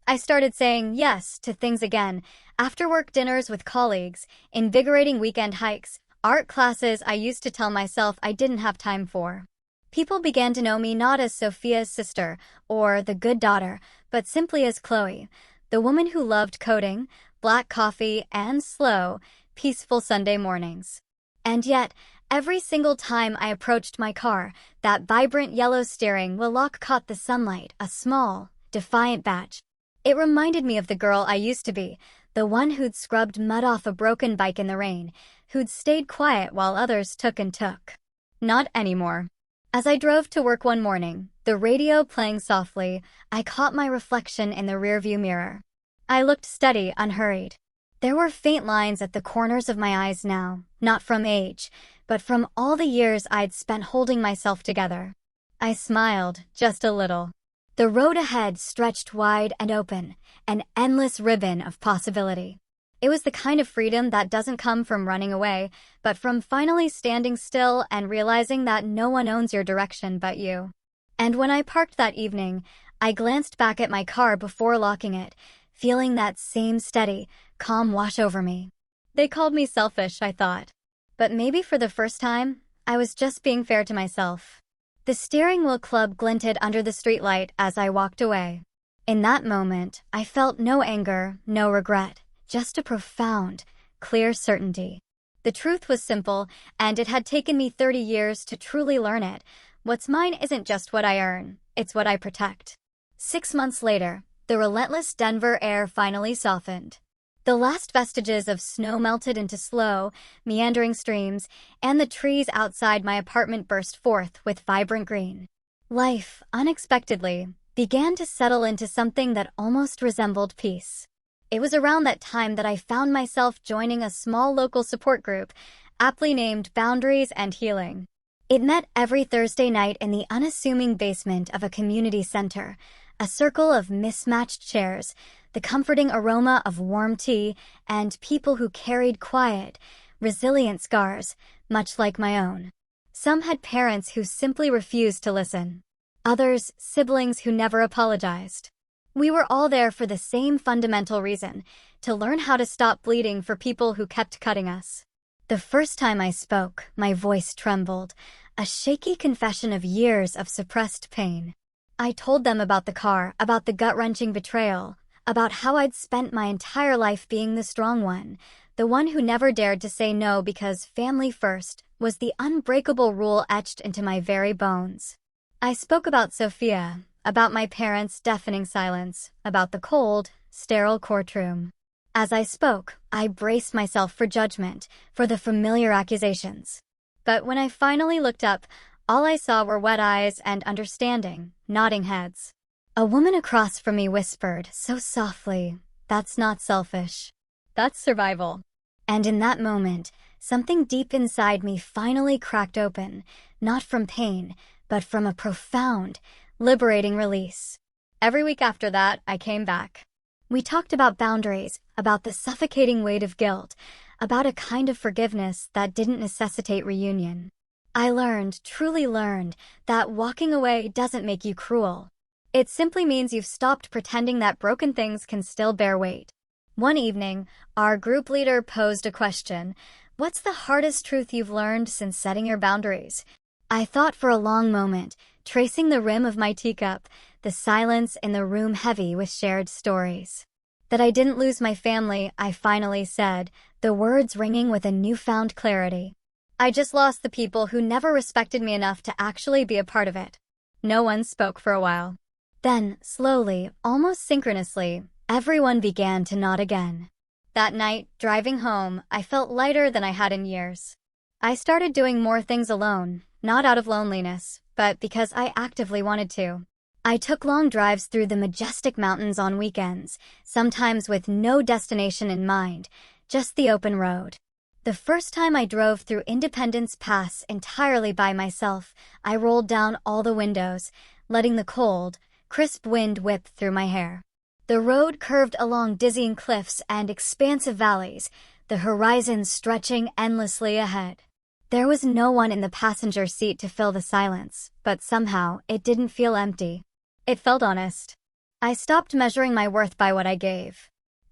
I started saying yes to things again: after-work dinners with colleagues, invigorating weekend hikes, art classes I used to tell myself I didn't have time for. People began to know me not as Sophia's sister or the good daughter, but simply as Chloe, the woman who loved coding, black coffee, and slow, peaceful Sunday mornings. And yet, every single time I approached my car, that vibrant yellow steering wheel lock caught the sunlight, a small, defiant badge. It reminded me of the girl I used to be, the one who'd scrubbed mud off a broken bike in the rain, who'd stayed quiet while others took and took. Not anymore. As I drove to work one morning, the radio playing softly, I caught my reflection in the rearview mirror. I looked steady, unhurried. There were faint lines at the corners of my eyes now, not from age, but from all the years I'd spent holding myself together. I smiled, just a little. The road ahead stretched wide and open, an endless ribbon of possibility. It was the kind of freedom that doesn't come from running away, but from finally standing still and realizing that no one owns your direction but you. And when I parked that evening, I glanced back at my car before locking it, feeling that same steady, calm wash over me. They called me selfish, I thought. But maybe for the first time, I was just being fair to myself. The steering wheel club glinted under the streetlight as I walked away. In that moment, I felt no anger, no regret, just a profound, clear certainty. The truth was simple, and it had taken me 30 years to truly learn it. What's mine isn't just what I earn, it's what I protect. 6 months later, the relentless Denver air finally softened. The last vestiges of snow melted into slow, meandering streams, and the trees outside my apartment burst forth with vibrant green. Life, unexpectedly, began to settle into something that almost resembled peace. It was around that time that I found myself joining a small local support group, aptly named Boundaries and Healing. It met every Thursday night in the unassuming basement of a community center, a circle of mismatched chairs, the comforting aroma of warm tea, and people who carried quiet, resilient scars, much like my own. Some had parents who simply refused to listen. Others, siblings who never apologized. We were all there for the same fundamental reason, to learn how to stop bleeding for people who kept cutting us. The first time I spoke, my voice trembled, a shaky confession of years of suppressed pain. I told them about the car, about the gut-wrenching betrayal, about how I'd spent my entire life being the strong one, the one who never dared to say no because family first was the unbreakable rule etched into my very bones. I spoke about Sophia, about my parents' deafening silence, about the cold, sterile courtroom. As I spoke, I braced myself for judgment, for the familiar accusations. But when I finally looked up, all I saw were wet eyes and understanding, nodding heads. A woman across from me whispered, so softly, "That's not selfish. That's survival." And in that moment, something deep inside me finally cracked open, not from pain, but from a profound, liberating release. Every week after that, I came back. We talked about boundaries, about the suffocating weight of guilt, about a kind of forgiveness that didn't necessitate reunion. I learned, truly learned, that walking away doesn't make you cruel. It simply means you've stopped pretending that broken things can still bear weight. One evening, our group leader posed a question: "What's the hardest truth you've learned since setting your boundaries?" I thought for a long moment, tracing the rim of my teacup, the silence in the room heavy with shared stories. That I didn't lose my family, I finally said, the words ringing with a newfound clarity. I just lost the people who never respected me enough to actually be a part of it. No one spoke for a while. Then, slowly, almost synchronously, everyone began to nod again. That night, driving home, I felt lighter than I had in years. I started doing more things alone, not out of loneliness, but because I actively wanted to. I took long drives through the majestic mountains on weekends, sometimes with no destination in mind, just the open road. The first time I drove through Independence Pass entirely by myself, I rolled down all the windows, letting the cold, crisp wind whip through my hair. The road curved along dizzying cliffs and expansive valleys, the horizon stretching endlessly ahead. There was no one in the passenger seat to fill the silence, but somehow it didn't feel empty. It felt honest. I stopped measuring my worth by what I gave.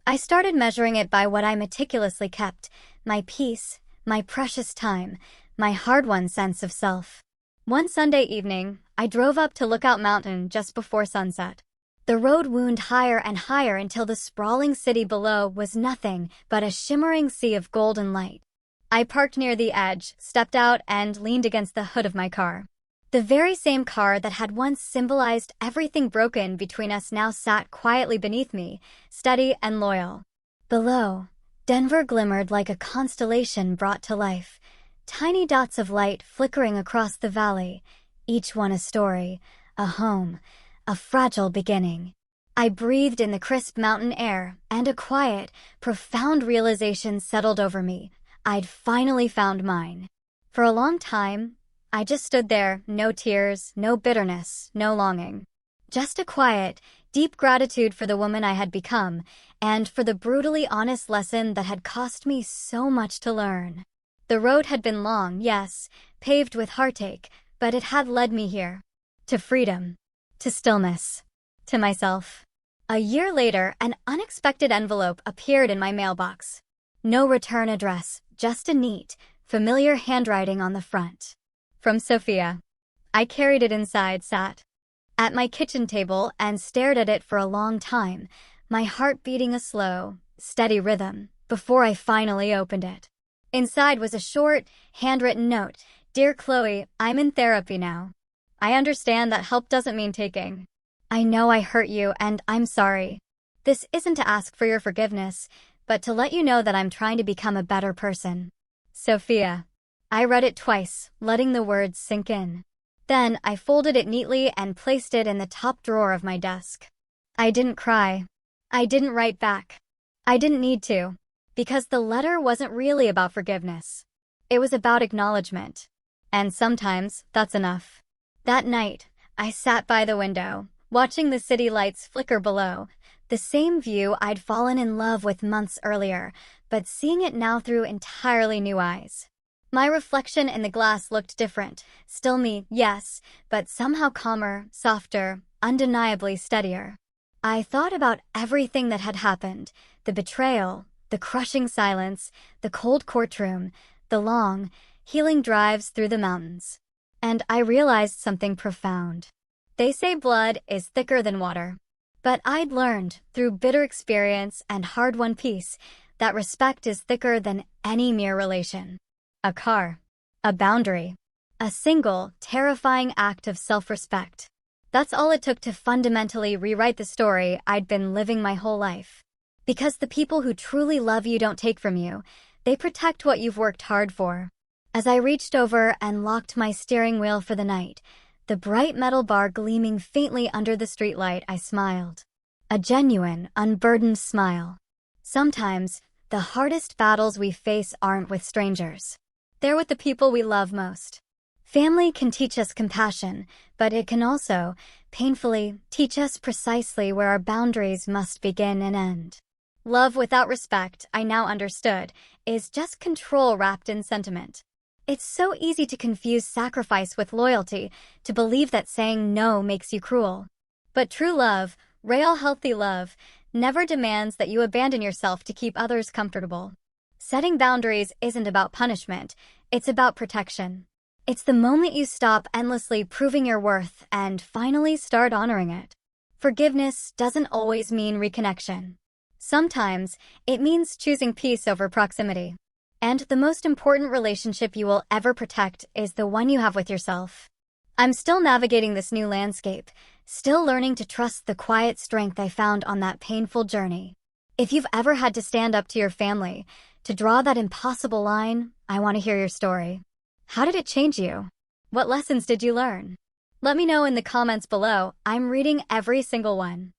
I started measuring it by what I meticulously kept, my peace, my precious time, my hard-won sense of self. One Sunday evening, I drove up to Lookout Mountain just before sunset. The road wound higher and higher until the sprawling city below was nothing but a shimmering sea of golden light. I parked near the edge, stepped out, and leaned against the hood of my car. The very same car that had once symbolized everything broken between us now sat quietly beneath me, steady and loyal. Below, Denver glimmered like a constellation brought to life, tiny dots of light flickering across the valley, each one a story, a home, a fragile beginning. I breathed in the crisp mountain air, and a quiet, profound realization settled over me. I'd finally found mine. For a long time, I just stood there, no tears, no bitterness, no longing. Just a quiet, deep gratitude for the woman I had become, and for the brutally honest lesson that had cost me so much to learn. The road had been long, yes, paved with heartache, but it had led me here. To freedom. To stillness. To myself. A year later, an unexpected envelope appeared in my mailbox. No return address, just a neat, familiar handwriting on the front. From Sophia. I carried it inside, sat at my kitchen table, and stared at it for a long time, my heart beating a slow, steady rhythm, before I finally opened it. Inside was a short, handwritten note. "Dear Chloe, I'm in therapy now. I understand that help doesn't mean taking. I know I hurt you and I'm sorry. This isn't to ask for your forgiveness, but to let you know that I'm trying to become a better person. Sophia. I read it twice, letting the words sink in. Then I folded it neatly and placed it in the top drawer of my desk. I didn't cry. I didn't write back. I didn't need to, because the letter wasn't really about forgiveness. It was about acknowledgement. And sometimes that's enough. That night, I sat by the window, watching the city lights flicker below, the same view I'd fallen in love with months earlier, but seeing it now through entirely new eyes. My reflection in the glass looked different. Still me, yes, but somehow calmer, softer, undeniably steadier. I thought about everything that had happened, the betrayal, the crushing silence, the cold courtroom, the long, healing drives through the mountains. And I realized something profound. They say blood is thicker than water. But I'd learned, through bitter experience and hard-won peace, that respect is thicker than any mere relation. A car. A boundary. A single, terrifying act of self-respect. That's all it took to fundamentally rewrite the story I'd been living my whole life. Because the people who truly love you don't take from you, they protect what you've worked hard for. As I reached over and locked my steering wheel for the night, the bright metal bar gleaming faintly under the streetlight, I smiled. A genuine, unburdened smile. Sometimes, the hardest battles we face aren't with strangers. They're with the people we love most. Family can teach us compassion, but it can also, painfully, teach us precisely where our boundaries must begin and end. Love without respect, I now understood, is just control wrapped in sentiment. It's so easy to confuse sacrifice with loyalty, to believe that saying no makes you cruel. But true love, real healthy love, never demands that you abandon yourself to keep others comfortable. Setting boundaries isn't about punishment, it's about protection. It's the moment you stop endlessly proving your worth and finally start honoring it. Forgiveness doesn't always mean reconnection. Sometimes, it means choosing peace over proximity. And the most important relationship you will ever protect is the one you have with yourself. I'm still navigating this new landscape, still learning to trust the quiet strength I found on that painful journey. If you've ever had to stand up to your family, to draw that impossible line, I want to hear your story. How did it change you? What lessons did you learn? Let me know in the comments below. I'm reading every single one.